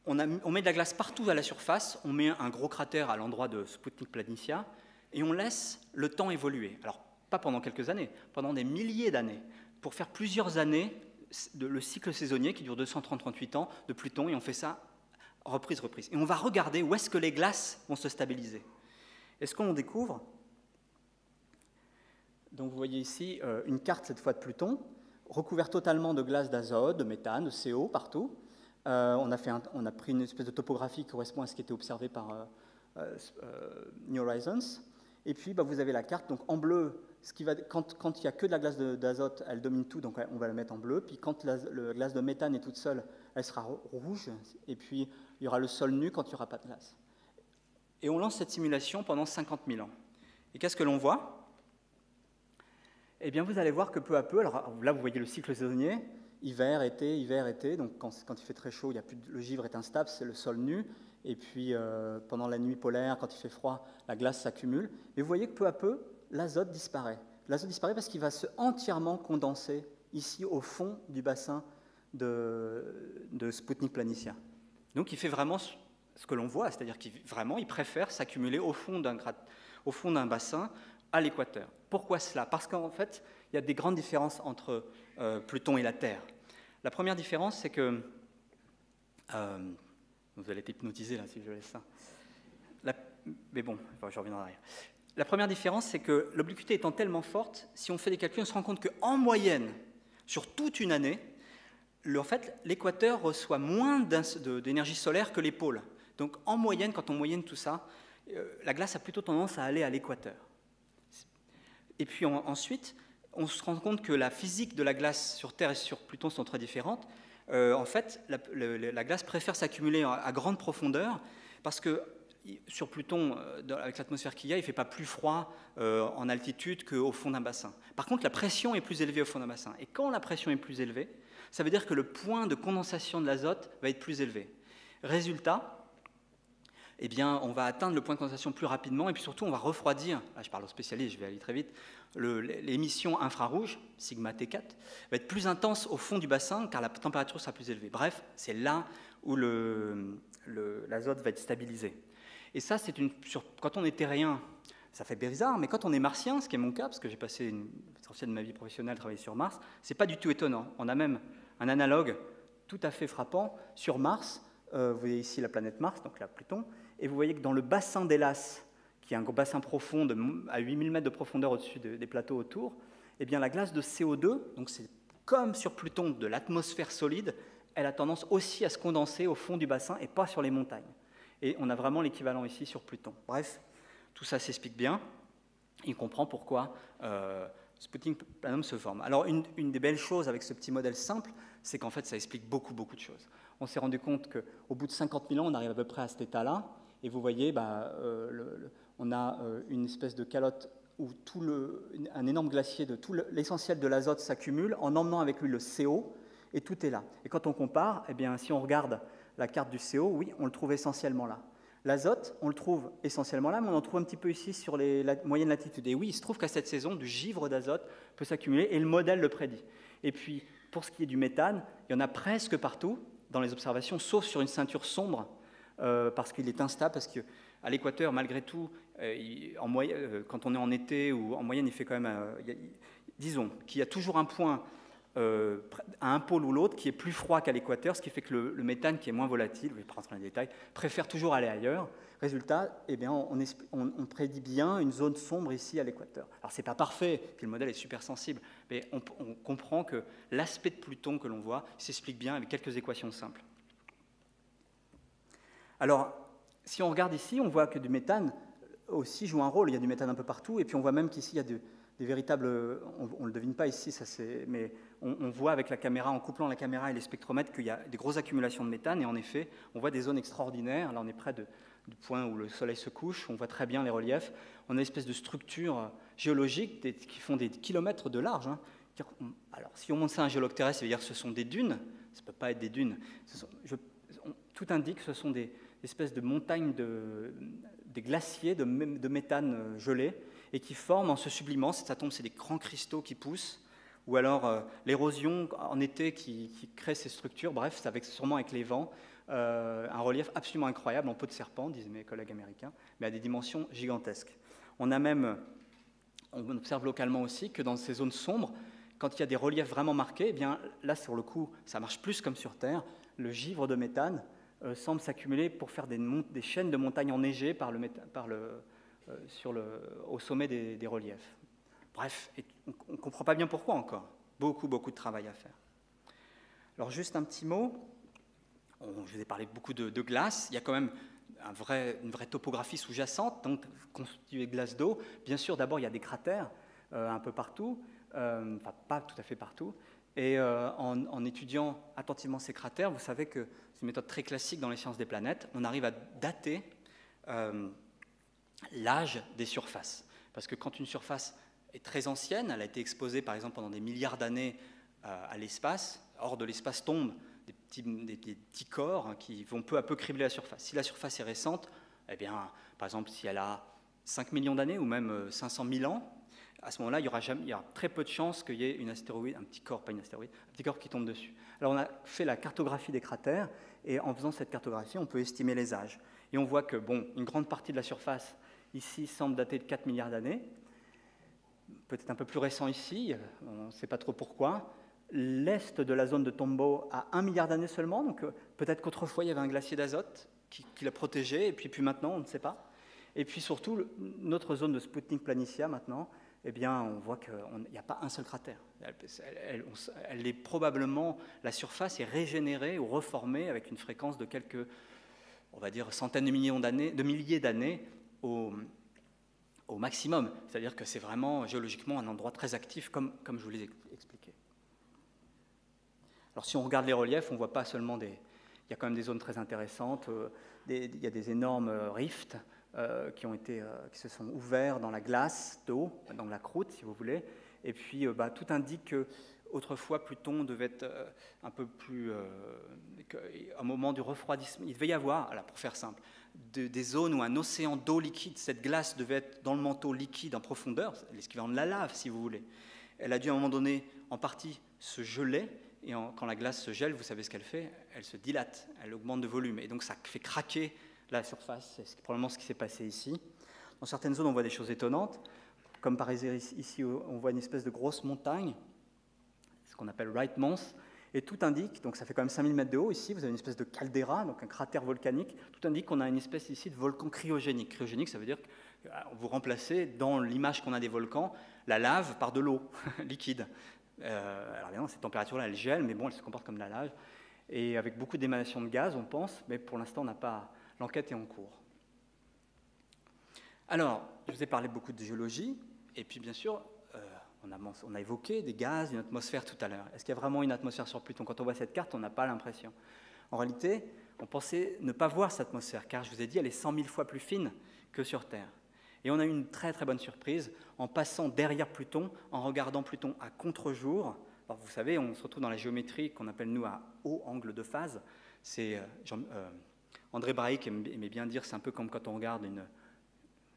on met de la glace partout à la surface, on met un gros cratère à l'endroit de Sputnik Planitia, et on laisse le temps évoluer. Alors, pas pendant quelques années, pendant des milliers d'années, pour faire plusieurs années le cycle saisonnier qui dure 238 ans de Pluton, et on fait ça reprise. Et on va regarder où est-ce que les glaces vont se stabiliser. Et ce qu'on découvre, donc vous voyez ici une carte cette fois de Pluton, recouvert totalement de glace d'azote, de méthane, de CO partout. On a pris une espèce de topographie qui correspond à ce qui était observé par New Horizons. Et puis, vous avez la carte. Donc, en bleu, quand il n'y a que de la glace d'azote, elle domine tout, donc on va la mettre en bleu. Puis, quand la glace de méthane est toute seule, elle sera rouge. Et puis, il y aura le sol nu quand il n'y aura pas de glace. Et on lance cette simulation pendant 50 000 ans. Et qu'est-ce que l'on voit? Eh bien, vous allez voir que peu à peu, alors là, vous voyez le cycle saisonnier, hiver, été. Donc, quand il fait très chaud, le givre est instable, c'est le sol nu. Et puis, pendant la nuit polaire, quand il fait froid, la glace s'accumule. Et vous voyez que peu à peu, l'azote disparaît. L'azote disparaît parce qu'il va se entièrement condenser ici au fond du bassin de Sputnik Planitia. Donc, il fait vraiment ce que l'on voit, c'est-à-dire qu'il préfère s'accumuler au fond d'un bassin à l'équateur. Pourquoi cela? Parce qu'en fait, il y a des grandes différences entre Pluton et la Terre. La première différence, c'est que... vous allez être hypnotisé là si je laisse ça. Mais bon, je reviens en arrière. La première différence, c'est que l'obliquité étant tellement forte, si on fait des calculs, on se rend compte qu'en moyenne, sur toute une année, en fait, l'équateur reçoit moins d'énergie solaire que les pôles. Donc en moyenne, quand on moyenne tout ça, la glace a plutôt tendance à aller à l'équateur. Et puis ensuite, on se rend compte que la physique de la glace sur Terre et sur Pluton sont très différentes. En fait, la glace préfère s'accumuler à grande profondeur parce que sur Pluton, avec l'atmosphère qu'il y a, il ne fait pas plus froid en altitude qu'au fond d'un bassin. Par contre, la pression est plus élevée au fond d'un bassin. Et quand la pression est plus élevée, ça veut dire que le point de condensation de l'azote va être plus élevé. Résultat, eh bien, on va atteindre le point de condensation plus rapidement et puis surtout, on va refroidir, là je parle aux spécialistes, je vais aller très vite, l'émission infrarouge, sigma T4, va être plus intense au fond du bassin car la température sera plus élevée. Bref, c'est là où l'azote va être stabilisé. Et ça, quand on est terrien, ça fait bizarre, mais quand on est martien, ce qui est mon cas, parce que j'ai passé l'essentiel de ma vie professionnelle à travailler sur Mars, c'est pas du tout étonnant. On a même un analogue tout à fait frappant sur Mars. Vous voyez ici la planète Mars, donc là Pluton, et vous voyez que dans le bassin d'Hélas, qui est un bassin profond à 8000 mètres de profondeur au-dessus des plateaux autour, eh bien la glace de CO2, donc c'est comme sur Pluton de l'atmosphère solide, elle a tendance aussi à se condenser au fond du bassin et pas sur les montagnes. Et on a vraiment l'équivalent ici sur Pluton. Bref, tout ça s'explique bien, et on comprend pourquoi Sputnik Planum se forme. Alors une des belles choses avec ce petit modèle simple, c'est qu'en fait ça explique beaucoup de choses. On s'est rendu compte qu'au bout de 50 000 ans, on arrive à peu près à cet état-là, et vous voyez, on a une espèce de calotte où un énorme glacier de tout l'essentiel de l'azote s'accumule en emmenant avec lui le CO, et tout est là. Et quand on compare, eh bien, si on regarde la carte du CO, oui, on le trouve essentiellement là. L'azote, on le trouve essentiellement là, mais on en trouve un petit peu ici sur la moyenne latitude. Et oui, il se trouve qu'à cette saison, du givre d'azote peut s'accumuler, et le modèle le prédit. Et puis, pour ce qui est du méthane, il y en a presque partout dans les observations, sauf sur une ceinture sombre, parce qu'il est instable, parce qu'à l'équateur, malgré tout, quand on est en été, ou en moyenne, il fait quand même... disons qu'il y a toujours un point à un pôle ou l'autre qui est plus froid qu'à l'équateur, ce qui fait que le méthane, qui est moins volatile, je ne vais pas rentrer dans les détails, préfère toujours aller ailleurs. Résultat, eh bien, on prédit bien une zone sombre ici à l'équateur. Alors, ce n'est pas parfait, puis le modèle est super sensible, mais on comprend que l'aspect de Pluton que l'on voit s'explique bien avec quelques équations simples. Alors, si on regarde ici, on voit que du méthane aussi joue un rôle. Il y a du méthane un peu partout, et puis on voit même qu'ici, il y a des véritables... On ne le devine pas ici, mais on voit avec la caméra, en couplant la caméra et les spectromètres, qu'il y a des grosses accumulations de méthane, et en effet, on voit des zones extraordinaires. Là, on est près du point où le soleil se couche, on voit très bien les reliefs. On a une espèce de structure géologique qui font des kilomètres de large. Hein. Alors, si on monte ça à un géologue terrestre, ça veut dire que ce sont des dunes. Ça ne peut pas être des dunes. Tout indique que ce sont des espèces de montagnes des glaciers de méthane gelé, et qui forment en se sublimant. Ça tombe, c'est des grands cristaux qui poussent, ou alors l'érosion en été qui crée ces structures. Bref, c'est sûrement avec les vents, un relief absolument incroyable, en peau de serpent, disent mes collègues américains, mais à des dimensions gigantesques. On observe localement aussi que dans ces zones sombres, quand il y a des reliefs vraiment marqués, eh bien, là, sur le coup, ça marche plus comme sur Terre. Le givre de méthane semble s'accumuler pour faire des chaînes de montagnes enneigées au sommet des reliefs. Bref, on ne comprend pas bien pourquoi encore. beaucoup de travail à faire. Alors juste un petit mot, je vous ai parlé beaucoup de glace, il y a quand même une vraie topographie sous-jacente, donc constituée de glace d'eau. Bien sûr, d'abord il y a des cratères un peu partout, enfin pas tout à fait partout, et en étudiant attentivement ces cratères, vous savez que c'est une méthode très classique dans les sciences des planètes, on arrive à dater l'âge des surfaces. Parce que quand une surface est très ancienne, elle a été exposée par exemple pendant des milliards d'années à l'espace, hors de l'espace tombent des petits corps hein, qui vont peu à peu cribler la surface. Si la surface est récente, eh bien, par exemple si elle a 5 millions d'années ou même 500 000 ans, à ce moment-là, il y aura très peu de chances qu'il y ait une astéroïde, un petit corps, pas une astéroïde, un petit corps qui tombe dessus. Alors on a fait la cartographie des cratères, et en faisant cette cartographie, on peut estimer les âges. Et on voit que, bon, une grande partie de la surface, ici, semble dater de 4 milliards d'années, peut-être un peu plus récent ici, on ne sait pas trop pourquoi. L'est de la zone de Tombaugh a 1 milliard d'années seulement, donc peut-être qu'autrefois il y avait un glacier d'azote qui l'a protégé, et puis maintenant on ne sait pas. Et puis surtout, notre zone de Sputnik Planitia maintenant, eh bien, on voit qu'il n'y a pas un seul cratère. Elle est probablement, la surface est régénérée ou reformée avec une fréquence de quelques, on va dire, centaines de milliers d'années au maximum. C'est-à-dire que c'est vraiment géologiquement un endroit très actif, comme je vous l'ai expliqué. Alors si on regarde les reliefs, on voit pas seulement il y a quand même des zones très intéressantes, il y a des énormes rifts qui se sont ouverts dans la glace d'eau, dans la croûte si vous voulez, et puis tout indique que autrefois Pluton devait être un peu plus, un moment du refroidissement, il devait y avoir, alors pour faire simple, des zones où un océan d'eau liquide, cette glace devait être dans le manteau liquide en profondeur, l'équivalent de la lave si vous voulez. Elle a dû à un moment donné en partie se geler, et quand la glace se gèle, vous savez ce qu'elle fait, elle se dilate, elle augmente de volume, et donc ça fait craquer la surface, c'est probablement ce qui s'est passé ici. Dans certaines zones, on voit des choses étonnantes, comme par exemple ici, on voit une espèce de grosse montagne, ce qu'on appelle Wright Mons, et tout indique, donc ça fait quand même 5000 mètres de haut ici, vous avez une espèce de caldeira, donc un cratère volcanique, tout indique qu'on a une espèce ici de volcan cryogénique. Cryogénique, ça veut dire que vous remplacez, dans l'image qu'on a des volcans, la lave par de l'eau liquide. Alors bien, cette température-là, elle gèle, mais bon, elle se comporte comme de la lave, et avec beaucoup d'émanations de gaz, on pense, mais pour l'instant, on n'a pas... L'enquête est en cours. Alors, je vous ai parlé beaucoup de géologie, et puis bien sûr, on a évoqué des gaz, une atmosphère tout à l'heure. Est-ce qu'il y a vraiment une atmosphère sur Pluton? Quand on voit cette carte, on n'a pas l'impression. En réalité, on pensait ne pas voir cette atmosphère, car je vous ai dit, elle est 100 000 fois plus fine que sur Terre. Et on a eu une très très bonne surprise en passant derrière Pluton, en regardant Pluton à contre-jour. Alors, vous savez, on se retrouve dans la géométrie qu'on appelle nous à haut angle de phase. C'est André Braic aimait bien dire, c'est un peu comme quand on regarde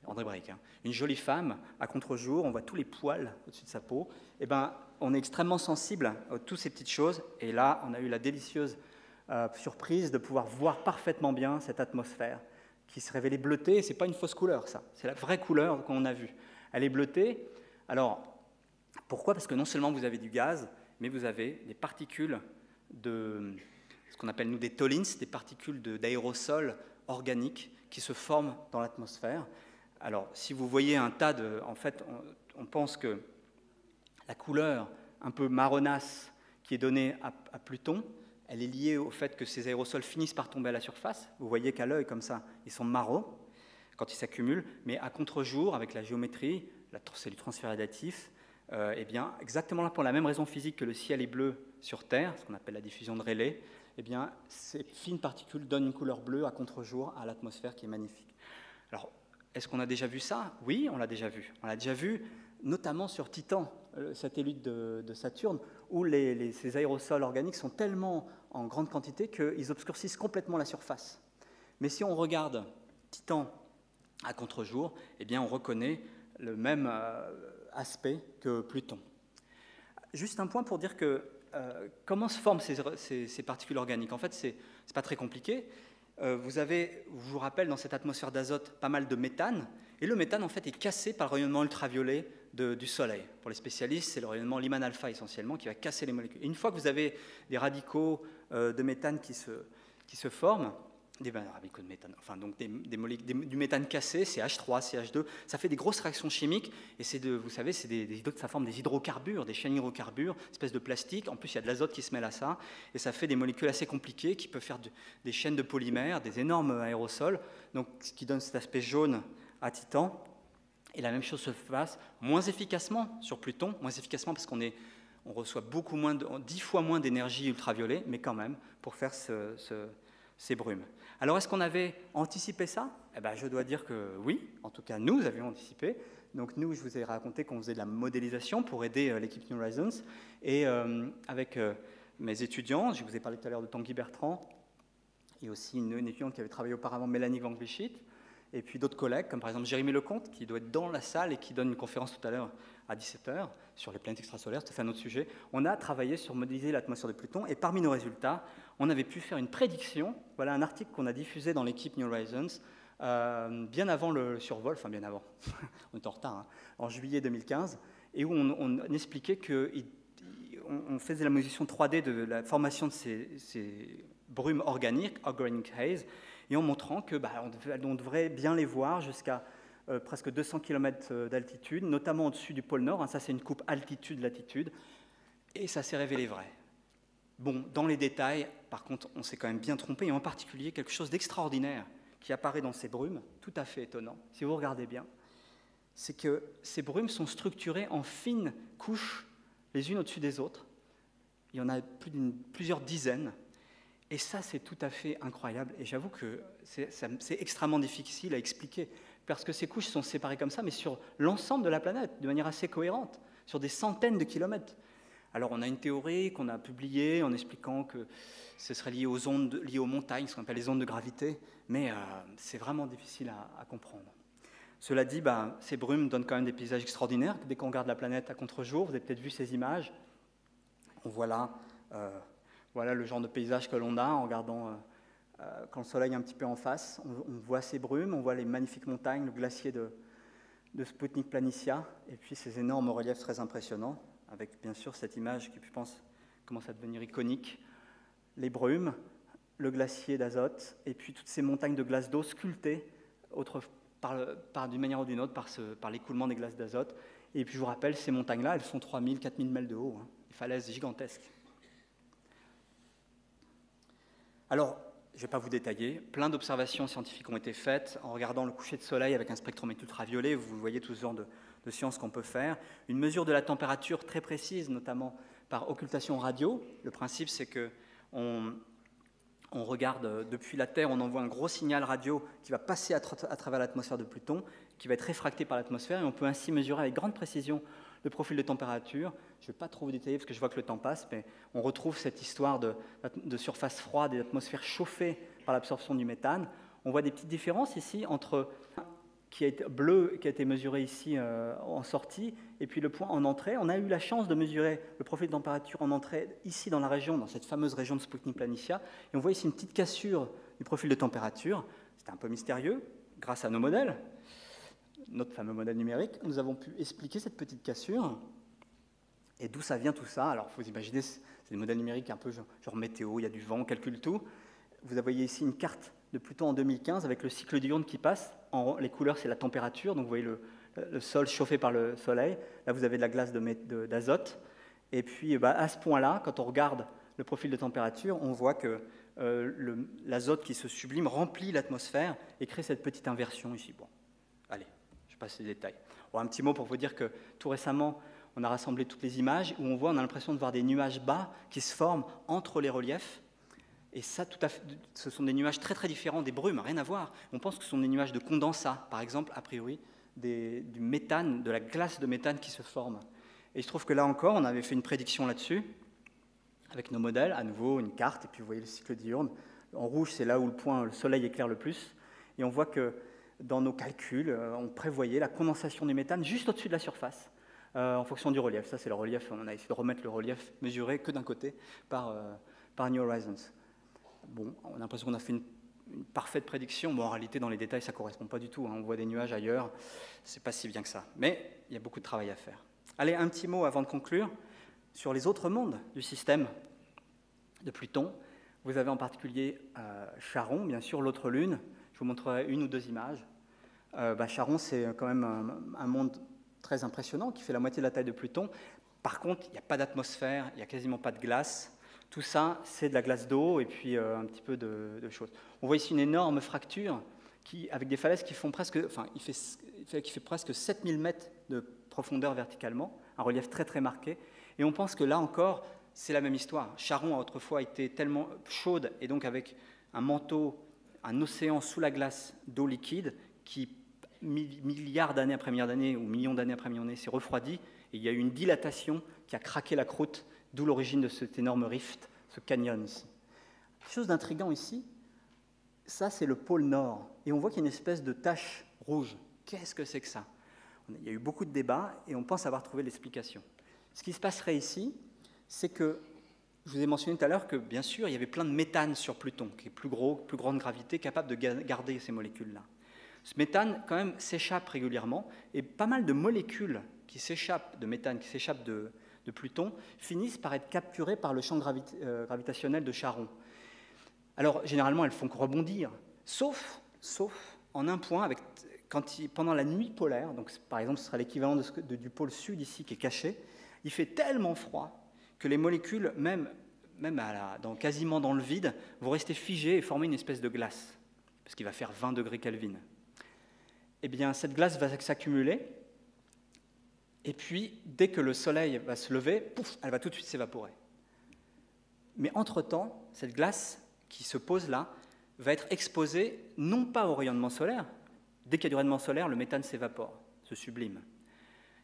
André Braic, hein, une jolie femme à contre-jour, on voit tous les poils au-dessus de sa peau. Eh ben, on est extrêmement sensible à toutes ces petites choses. Et là, on a eu la délicieuse surprise de pouvoir voir parfaitement bien cette atmosphère qui se révélait bleutée. Ce n'est pas une fausse couleur, ça. C'est la vraie couleur qu'on a vue. Elle est bleutée. Alors, pourquoi? Parce que non seulement vous avez du gaz, mais vous avez des particules de ce qu'on appelle nous des tholins, des particules d'aérosols organiques qui se forment dans l'atmosphère. Alors, si vous voyez un tas de... En fait, on pense que la couleur un peu marronasse qui est donnée à Pluton, elle est liée au fait que ces aérosols finissent par tomber à la surface. Vous voyez qu'à l'œil, comme ça, ils sont marrons quand ils s'accumulent, mais à contre-jour, avec la géométrie, c'est du transfert radiatif, eh bien, exactement là pour la même raison physique que le ciel est bleu sur Terre, ce qu'on appelle la diffusion de Rayleigh, eh bien, ces fines particules donnent une couleur bleue à contre-jour à l'atmosphère qui est magnifique. Alors, est-ce qu'on a déjà vu ça? Oui, on l'a déjà vu. On l'a déjà vu notamment sur Titan, le satellite de Saturne, où ces aérosols organiques sont tellement en grande quantité qu'ils obscurcissent complètement la surface. Mais si on regarde Titan à contre-jour, eh bien, on reconnaît le même aspect que Pluton. Juste un point pour dire que comment se forment ces particules organiques? En fait, ce n'est pas très compliqué. Vous avez, je vous rappelle, dans cette atmosphère d'azote, pas mal de méthane. Et le méthane, en fait, est cassé par le rayonnement ultraviolet du Soleil. Pour les spécialistes, c'est le rayonnement Lyman alpha essentiellement qui va casser les molécules. Et une fois que vous avez des radicaux de méthane qui se forment, des bicarbonate de méthane, enfin donc du méthane cassé, CH3, CH2, ça fait des grosses réactions chimiques, et vous savez, ça forme des hydrocarbures, des chaînes hydrocarbures, espèce de plastique, en plus il y a de l'azote qui se mêle à ça, et ça fait des molécules assez compliquées qui peuvent faire des chaînes de polymères, des énormes aérosols, donc ce qui donne cet aspect jaune à Titan, et la même chose se passe moins efficacement sur Pluton, moins efficacement parce qu'on reçoit 10 fois moins d'énergie ultraviolet, mais quand même, pour faire ces brumes. Alors, est-ce qu'on avait anticipé ça? Eh bien, je dois dire que oui, en tout cas, nous avions anticipé. Donc, nous, je vous ai raconté qu'on faisait de la modélisation pour aider l'équipe New Horizons. Et avec mes étudiants, je vous ai parlé tout à l'heure de Tanguy Bertrand, et aussi une étudiante qui avait travaillé auparavant, Mélanie Van Glischit, et puis d'autres collègues, comme par exemple Jérémy Lecomte, qui doit être dans la salle et qui donne une conférence tout à l'heure à 17h sur les planètes extrasolaires, c'est un autre sujet. On a travaillé sur modéliser l'atmosphère de Pluton, et parmi nos résultats, on avait pu faire une prédiction. Voilà un article qu'on a diffusé dans l'équipe New Horizons, bien avant le survol, enfin bien avant, on est en retard, hein, en juillet 2015, et où on expliquait qu'on faisait la modélisation 3D de la formation de ces brumes organiques, organic haze, et en montrant que on devrait bien les voir jusqu'à presque 200 km d'altitude, notamment au-dessus du pôle Nord. Hein, ça, c'est une coupe altitude-latitude, et ça s'est révélé vrai. Bon, dans les détails, par contre, on s'est quand même bien trompé, et en particulier quelque chose d'extraordinaire qui apparaît dans ces brumes, tout à fait étonnant, si vous regardez bien, c'est que ces brumes sont structurées en fines couches, les unes au-dessus des autres. Il y en a plusieurs dizaines. Et ça, c'est tout à fait incroyable. Et j'avoue que c'est extrêmement difficile à expliquer, parce que ces couches sont séparées comme ça, mais sur l'ensemble de la planète, de manière assez cohérente, sur des centaines de kilomètres. Alors, on a une théorie qu'on a publiée en expliquant que ce serait lié aux ondes, liées aux montagnes, ce qu'on appelle les ondes de gravité, mais c'est vraiment difficile à comprendre. Cela dit, ces brumes donnent quand même des paysages extraordinaires. Dès qu'on regarde la planète à contre-jour, vous avez peut-être vu ces images. On voit là... Voilà le genre de paysage que l'on a en regardant quand le soleil est un petit peu en face. On voit ces brumes, on voit les magnifiques montagnes, le glacier de Sputnik Planitia, et puis ces énormes reliefs très impressionnants, avec bien sûr cette image qui, je pense, commence à devenir iconique. Les brumes, le glacier d'azote, et puis toutes ces montagnes de glace d'eau sculptées d'une manière ou d'une autre par l'écoulement des glaces d'azote. Et puis je vous rappelle, ces montagnes-là, elles font 3000, 4000 mètres de haut, hein, des falaises gigantesques. Alors, je ne vais pas vous détailler, plein d'observations scientifiques ont été faites en regardant le coucher de soleil avec un spectromètre ultraviolet. Vous voyez tout ce genre de sciences qu'on peut faire. Une mesure de la température très précise, notamment par occultation radio. Le principe, c'est qu'on regarde depuis la Terre, on envoie un gros signal radio qui va passer à travers l'atmosphère de Pluton, qui va être réfracté par l'atmosphère, et on peut ainsi mesurer avec grande précision le profil de température. Je ne vais pas trop vous détailler parce que je vois que le temps passe, mais on retrouve cette histoire de surface froide et d'atmosphère chauffée par l'absorption du méthane. On voit des petites différences ici entre qui a été bleu, qui a été mesuré ici en sortie, et puis le point en entrée. On a eu la chance de mesurer le profil de température en entrée ici dans la région, dans cette fameuse région de Sputnik Planitia, et on voit ici une petite cassure du profil de température. C'était un peu mystérieux, grâce à nos modèles. Notre fameux modèle numérique, nous avons pu expliquer cette petite cassure et d'où ça vient tout ça. Alors, il faut imaginer, c'est des modèles numériques un peu genre météo, il y a du vent, on calcule tout. Vous voyez ici une carte de Pluton en 2015 avec le cycle diurne qui passe. Les couleurs, c'est la température, donc vous voyez le sol chauffé par le soleil. Là, vous avez de la glace d'azote. Et puis, à ce point-là, quand on regarde le profil de température, on voit que l'azote qui se sublime remplit l'atmosphère et crée cette petite inversion ici. Bon, allez. Passe les détails. Bon, un petit mot pour vous dire que tout récemment, on a rassemblé toutes les images où on a l'impression de voir des nuages bas qui se forment entre les reliefs. Et ça, ce sont des nuages très très différents des brumes, rien à voir. On pense que ce sont des nuages de condensat, par exemple, a priori, du méthane, de la glace de méthane qui se forme. Et il se trouve que là encore, on avait fait une prédiction là-dessus, avec nos modèles, à nouveau une carte, et puis vous voyez le cycle diurne. En rouge, c'est là où le soleil éclaire le plus. Et on voit que dans nos calculs, on prévoyait la condensation du méthane juste au-dessus de la surface, en fonction du relief. Ça, c'est le relief. On a essayé de remettre le relief mesuré que d'un côté par New Horizons. Bon, on a l'impression qu'on a fait une parfaite prédiction. Bon, en réalité, dans les détails, ça ne correspond pas du tout. Hein. On voit des nuages ailleurs. Ce n'est pas si bien que ça. Mais il y a beaucoup de travail à faire. Allez, un petit mot avant de conclure sur les autres mondes du système de Pluton. Vous avez en particulier Charon, bien sûr, l'autre lune. Je vous montrerai une ou deux images. Charon, c'est quand même un monde très impressionnant qui fait la moitié de la taille de Pluton. Par contre, il n'y a pas d'atmosphère, il n'y a quasiment pas de glace. Tout ça, c'est de la glace d'eau et puis un petit peu de choses. On voit ici une énorme fracture avec des falaises qui font presque, qui fait presque 7000 mètres de profondeur verticalement, un relief très très marqué. Et on pense que là encore, c'est la même histoire. Charon a autrefois été tellement chaude et donc avec un manteau, un océan sous la glace d'eau liquide qui, milliards d'années après milliards d'années ou millions d'années après millions d'années, s'est refroidi. Et il y a eu une dilatation qui a craqué la croûte, d'où l'origine de cet énorme rift, ce canyon ici. Quelque chose d'intriguant ici, ça c'est le pôle Nord. Et on voit qu'il y a une espèce de tache rouge. Qu'est-ce que c'est que ça? Il y a eu beaucoup de débats et on pense avoir trouvé l'explication. Ce qui se passerait ici, c'est que, je vous ai mentionné tout à l'heure que, bien sûr, il y avait plein de méthane sur Pluton, qui est plus grande gravité, capable de garder ces molécules-là. Ce méthane, quand même, s'échappe régulièrement, et pas mal de molécules qui s'échappent de méthane, qui s'échappent de Pluton, finissent par être capturées par le champ gravitationnel de Charon. Alors, généralement, elles font que rebondir, sauf en un point, pendant la nuit polaire, donc par exemple, ce sera l'équivalent du pôle sud ici, qui est caché, il fait tellement froid que les molécules, même quasiment dans le vide, vont rester figées et former une espèce de glace, parce qu'il va faire 20 degrés Kelvin. Eh bien, cette glace va s'accumuler, et puis, dès que le soleil va se lever, pouf, elle va tout de suite s'évaporer. Mais entre-temps, cette glace qui se pose là va être exposée non pas au rayonnement solaire. Dès qu'il y a du rayonnement solaire, le méthane s'évapore, se sublime.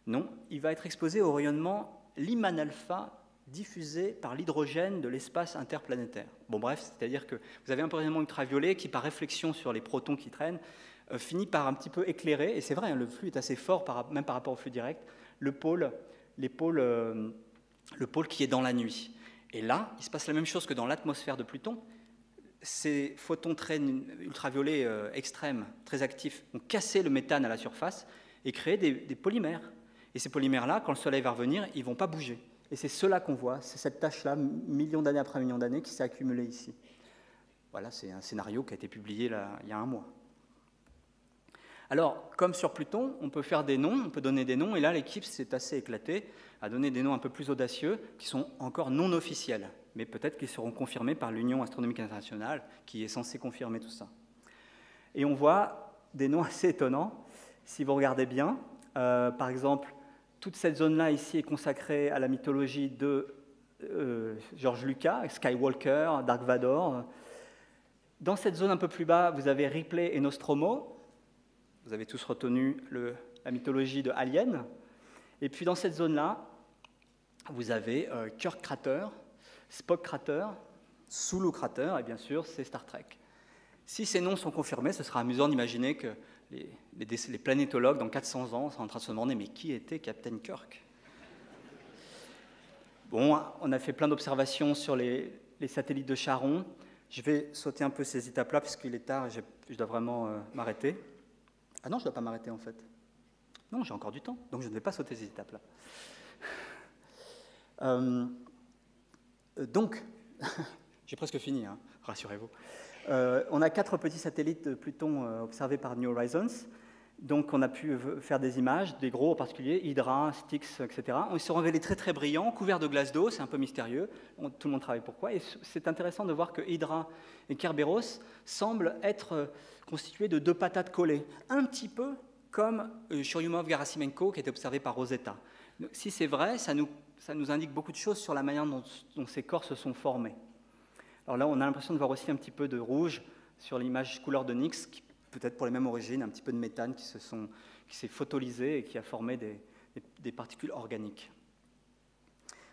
Non, il va être exposé au rayonnement Lyman alpha diffusé par l'hydrogène de l'espace interplanétaire. Bon bref, c'est-à-dire que vous avez un rayonnement ultraviolet qui, par réflexion sur les protons qui traînent, finit par un petit peu éclairer, et c'est vrai, hein, le flux est assez fort, même par rapport au flux direct, le pôle qui est dans la nuit. Et là, il se passe la même chose que dans l'atmosphère de Pluton. Ces photons très ultraviolets extrêmes, très actifs, ont cassé le méthane à la surface et créé des polymères. Et ces polymères-là, quand le soleil va revenir, ils ne vont pas bouger. Et c'est cela qu'on voit, c'est cette tache-là, millions d'années après millions d'années, qui s'est accumulée ici. Voilà, c'est un scénario qui a été publié là, il y a un mois. Alors, comme sur Pluton, on peut faire des noms, on peut donner des noms, et là, l'équipe s'est assez éclatée à donner des noms un peu plus audacieux, qui sont encore non officiels, mais peut-être qu'ils seront confirmés par l'Union astronomique internationale, qui est censée confirmer tout ça. Et on voit des noms assez étonnants, si vous regardez bien. Par exemple, toute cette zone-là ici est consacrée à la mythologie de George Lucas, Skywalker, Dark Vador. Dans cette zone un peu plus bas, vous avez Ripley et Nostromo. Vous avez tous retenu la mythologie de Alien. Et puis dans cette zone-là, vous avez Kirk Crater, Spock Crater, Sulu Crater, et bien sûr, c'est Star Trek. Si ces noms sont confirmés, ce sera amusant d'imaginer que les planétologues, dans 400 ans, sont en train de se demander « mais qui était Captain Kirk ?» Bon, on a fait plein d'observations sur les satellites de Charon. Je vais sauter un peu ces étapes-là, puisqu'il est tard et je dois vraiment m'arrêter. Ah non, je ne dois pas m'arrêter, en fait. Non, j'ai encore du temps, donc je ne vais pas sauter ces étapes-là. Donc, j'ai presque fini, hein, rassurez-vous. On a 4 petits satellites de Pluton observés par New Horizons. Donc, on a pu faire des images, des gros en particulier, Hydra, Styx, etc. Ils se sont révélés très très brillants, couverts de glace d'eau, c'est un peu mystérieux. Tout le monde travaille pourquoi. Et c'est intéressant de voir que Hydra et Kerberos semblent être constitués de 2 patates collées, un petit peu comme Churyumov-Gerasimenko qui a été observé par Rosetta. Donc, si c'est vrai, ça nous indique beaucoup de choses sur la manière dont ces corps se sont formés. Alors là, on a l'impression de voir aussi un petit peu de rouge sur l'image couleur de Nix, qui peut-être pour les mêmes origines, un petit peu de méthane qui s'est photolysé et qui a formé des particules organiques.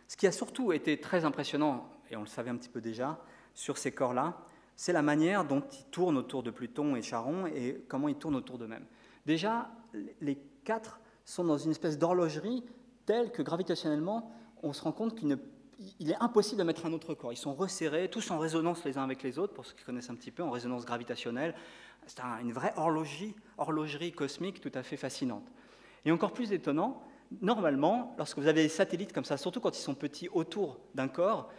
Ce qui a surtout été très impressionnant, et on le savait un petit peu déjà, sur ces corps-là, c'est la manière dont ils tournent autour de Pluton et Charon et comment ils tournent autour d'eux-mêmes. Déjà, les 4 sont dans une espèce d'horlogerie telle que gravitationnellement, on se rend compte qu'il est impossible de mettre un autre corps. Ils sont resserrés, tous en résonance les uns avec les autres, pour ceux qui connaissent un petit peu, en résonance gravitationnelle. C'est une vraie horlogerie cosmique tout à fait fascinante. Et encore plus étonnant, normalement, lorsque vous avez des satellites comme ça, surtout quand ils sont petits autour d'un corps,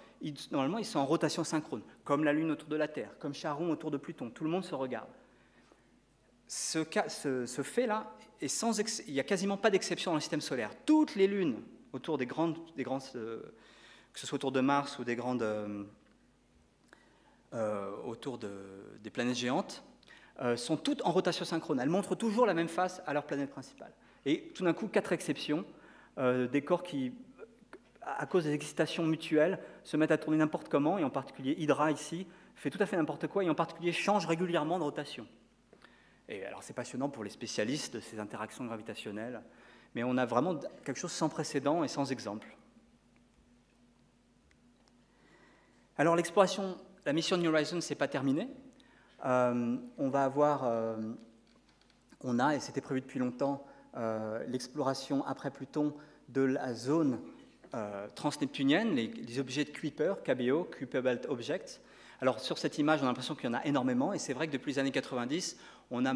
normalement, ils sont en rotation synchrone, comme la Lune autour de la Terre, comme Charon autour de Pluton. Tout le monde se regarde. Ce fait-là, il n'y a quasiment pas d'exception dans le système solaire. Toutes les lunes autour des grandes que ce soit autour de Mars ou des grandes autour des planètes géantes, sont toutes en rotation synchrone. Elles montrent toujours la même face à leur planète principale. Et tout d'un coup, 4 exceptions, des corps qui, à cause des excitations mutuelles, se mettent à tourner n'importe comment, et en particulier Hydra ici, fait tout à fait n'importe quoi, et en particulier change régulièrement de rotation. Et alors c'est passionnant pour les spécialistes de ces interactions gravitationnelles, mais on a vraiment quelque chose sans précédent et sans exemple. Alors l'exploration, la mission New Horizons, c'est pas terminée. On va avoir, et c'était prévu depuis longtemps, l'exploration après Pluton de la zone transneptunienne, les objets de Kuiper, KBO, Kuiper Belt Objects. Alors sur cette image, on a l'impression qu'il y en a énormément, et c'est vrai que depuis les années 90, on a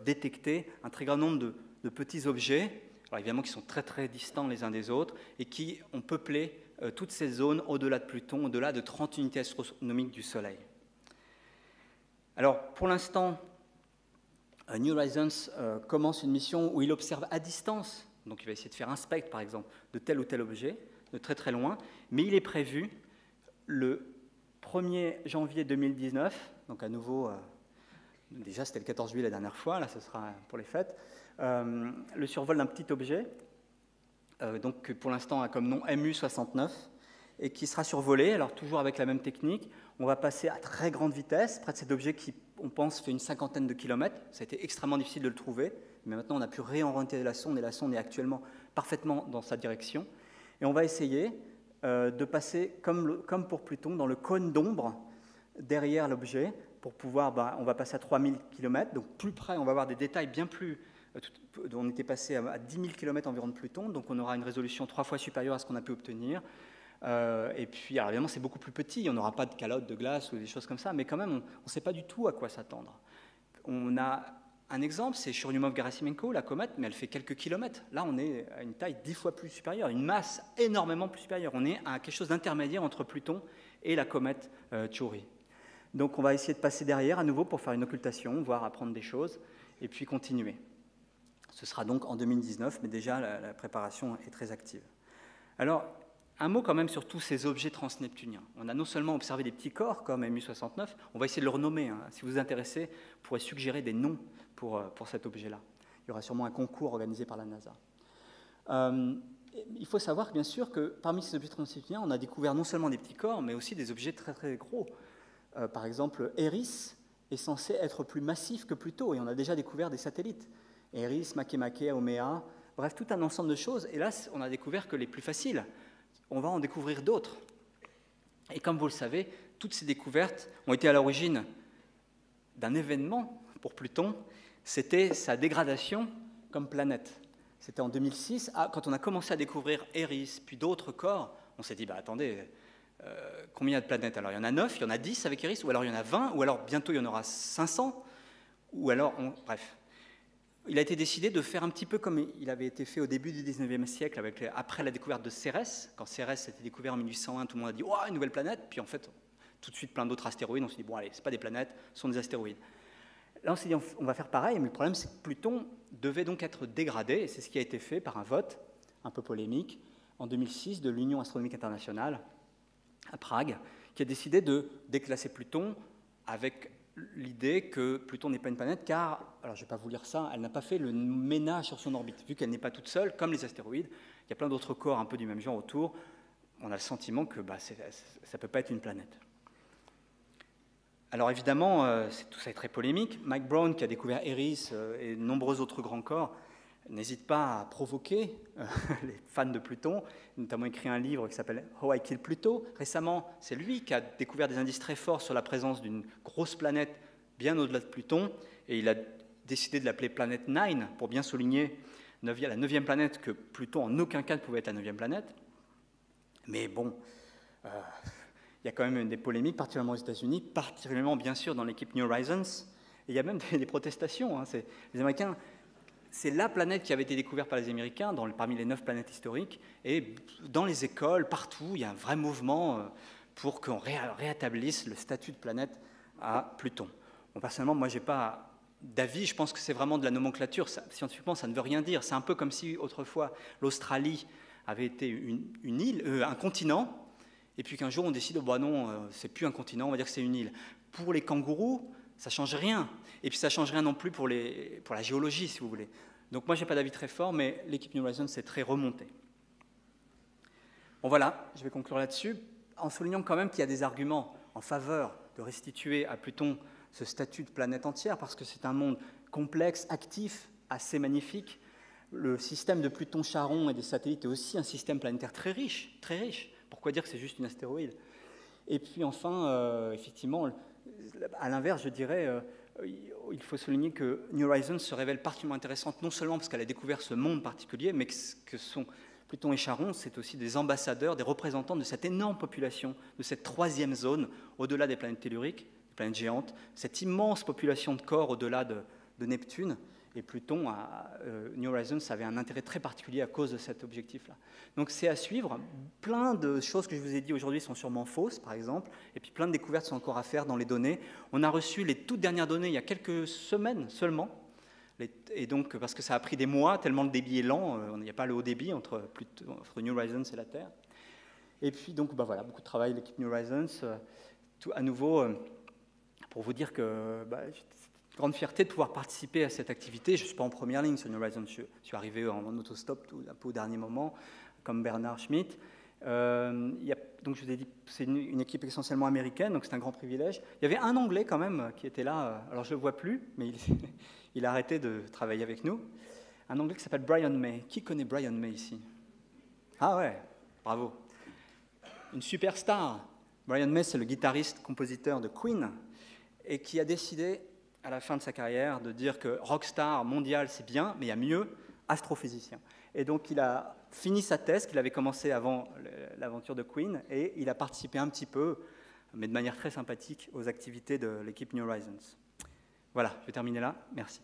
détecté un très grand nombre de petits objets, alors évidemment qui sont très très distants les uns des autres, et qui ont peuplé toutes ces zones au-delà de Pluton, au-delà de 30 unités astronomiques du Soleil. Alors pour l'instant, New Horizons commence une mission où il observe à distance, donc il va essayer de faire un spectre par exemple de tel ou tel objet, de très très loin, mais il est prévu le 1er janvier 2019, donc à nouveau, déjà c'était le 14 juillet la dernière fois, là ce sera pour les fêtes, le survol d'un petit objet, donc pour l'instant a comme nom MU69, et qui sera survolé, alors toujours avec la même technique. On va passer à très grande vitesse, près de cet objet qui, on pense, fait une 50aine de kilomètres. Ça a été extrêmement difficile de le trouver, mais maintenant on a pu réorienter la sonde, et la sonde est actuellement parfaitement dans sa direction. Et on va essayer de passer, comme pour Pluton, dans le cône d'ombre derrière l'objet, pour pouvoir, on va passer à 3000 km, donc plus près, on va avoir des détails bien plus... On était passé à 10 000 km environ de Pluton, donc on aura une résolution 3 fois supérieure à ce qu'on a pu obtenir. Et puis, alors évidemment, c'est beaucoup plus petit, on n'aura pas de calotte de glace ou des choses comme ça, mais quand même, on ne sait pas du tout à quoi s'attendre. On a un exemple, c'est Churyumov-Gerasimenko, la comète, mais elle fait quelques kilomètres. Là, on est à une taille 10 fois plus supérieure, une masse énormément plus supérieure. On est à quelque chose d'intermédiaire entre Pluton et la comète Chury. Donc, on va essayer de passer derrière à nouveau pour faire une occultation, voir apprendre des choses, et puis continuer. Ce sera donc en 2019, mais déjà, la préparation est très active. Alors, un mot quand même sur tous ces objets transneptuniens. On a non seulement observé des petits corps comme MU69, on va essayer de le renommer. Si vous vous intéressez, vous pourrez suggérer des noms pour cet objet-là. Il y aura sûrement un concours organisé par la NASA. Il faut savoir bien sûr que parmi ces objets transneptuniens, on a découvert non seulement des petits corps, mais aussi des objets très très gros. Par exemple, Eris est censé être plus massif que Pluto, et on a déjà découvert des satellites. Eris, Makemake, Haumea, bref, tout un ensemble de choses. Et là, on a découvert que les plus faciles, on va en découvrir d'autres. Et comme vous le savez, toutes ces découvertes ont été à l'origine d'un événement pour Pluton, c'était sa dégradation comme planète. C'était en 2006, quand on a commencé à découvrir Eris, puis d'autres corps, on s'est dit, attendez, combien il y a de planètes? Alors il y en a 9, il y en a 10 avec Eris, ou alors il y en a 20, ou alors bientôt il y en aura 500, ou alors, bref. Il a été décidé de faire un petit peu comme il avait été fait au début du 19e siècle, après la découverte de Cérès. Quand Cérès a été découvert en 1801, tout le monde a dit « Oh, une nouvelle planète !» Puis en fait, tout de suite, plein d'autres astéroïdes. On s'est dit « Bon, allez, ce n'est pas des planètes, ce sont des astéroïdes. » Là, on s'est dit « On va faire pareil », mais le problème, c'est que Pluton devait donc être dégradé, et c'est ce qui a été fait par un vote un peu polémique en 2006 de l'Union astronomique internationale à Prague, qui a décidé de déclasser Pluton avec l'idée que Pluton n'est pas une planète, car, alors je ne vais pas vous lire ça, elle n'a pas fait le ménage sur son orbite. Vu qu'elle n'est pas toute seule, comme les astéroïdes, il y a plein d'autres corps un peu du même genre autour, on a le sentiment que ça ne peut pas être une planète. Alors évidemment, tout ça est très polémique. Mike Brown, qui a découvert Eris et de nombreux autres grands corps, n'hésite pas à provoquer les fans de Pluton, notamment écrit un livre qui s'appelle « How I Killed Pluto ». Récemment, c'est lui qui a découvert des indices très forts sur la présence d'une grosse planète bien au-delà de Pluton, et il a décidé de l'appeler planète 9 pour bien souligner la 9e planète, que Pluton en aucun cas ne pouvait être la 9e planète. Mais bon, il y a quand même des polémiques, particulièrement aux États-Unis, particulièrement bien sûr dans l'équipe New Horizons, et il y a même des protestations. Les Américains... C'est la planète qui avait été découverte par les Américains parmi les 9 planètes historiques. Et dans les écoles, partout, il y a un vrai mouvement pour qu'on rétablisse le statut de planète à Pluton. Bon, personnellement, moi, je n'ai pas d'avis, je pense que c'est vraiment de la nomenclature. Scientifiquement, ça ne veut rien dire. C'est un peu comme si, autrefois, l'Australie avait été une île, un continent, et puis qu'un jour, on décide, oh, bah non, c'est plus un continent, on va dire que c'est une île. Pour les kangourous, ça ne change rien. Et puis, ça ne change rien non plus pour la géologie, si vous voulez. Donc, moi, je n'ai pas d'avis très fort, mais l'équipe New Horizons s'est très remontée. Bon, voilà, je vais conclure là-dessus, en soulignant quand même qu'il y a des arguments en faveur de restituer à Pluton ce statut de planète entière, parce que c'est un monde complexe, actif, assez magnifique. Le système de Pluton-Charon et des satellites est aussi un système planétaire très riche, très riche. Pourquoi dire que c'est juste une astéroïde? Et puis enfin, effectivement, à l'inverse, je dirais, il faut souligner que New Horizons se révèle particulièrement intéressante, non seulement parce qu'elle a découvert ce monde particulier, mais que sont Pluton et Charon, c'est aussi des ambassadeurs, des représentants de cette énorme population, de cette troisième zone, au-delà des planètes telluriques, des planètes géantes, cette immense population de corps au-delà de Neptune. Et Pluton, New Horizons avait un intérêt très particulier à cause de cet objectif-là. Donc c'est à suivre. Plein de choses que je vous ai dit aujourd'hui sont sûrement fausses, par exemple, et puis plein de découvertes sont encore à faire dans les données. On a reçu les toutes dernières données il y a quelques semaines seulement, et donc parce que ça a pris des mois, tellement le débit est lent, il n'y a pas le haut débit entre New Horizons et la Terre. Et puis donc voilà, beaucoup de travail de l'équipe New Horizons. À nouveau, pour vous dire que grande fierté de pouvoir participer à cette activité. Je ne suis pas en première ligne sur New Horizons, je suis arrivé en autostop un peu au dernier moment, comme Bernard Schmitt. Donc je vous ai dit, c'est une équipe essentiellement américaine, donc c'est un grand privilège. Il y avait un Anglais quand même qui était là, alors je ne le vois plus, mais il a arrêté de travailler avec nous. Un Anglais qui s'appelle Brian May. Qui connaît Brian May ici? Ah ouais, bravo. Une superstar. Brian May, c'est le guitariste-compositeur de Queen, et qui a décidé, à la fin de sa carrière, de dire que rockstar mondial, c'est bien, mais il y a mieux, astrophysicien. Et donc, il a fini sa thèse qu'il avait commencé avant l'aventure de Queen, et il a participé un petit peu, mais de manière très sympathique, aux activités de l'équipe New Horizons. Voilà, je vais terminer là. Merci.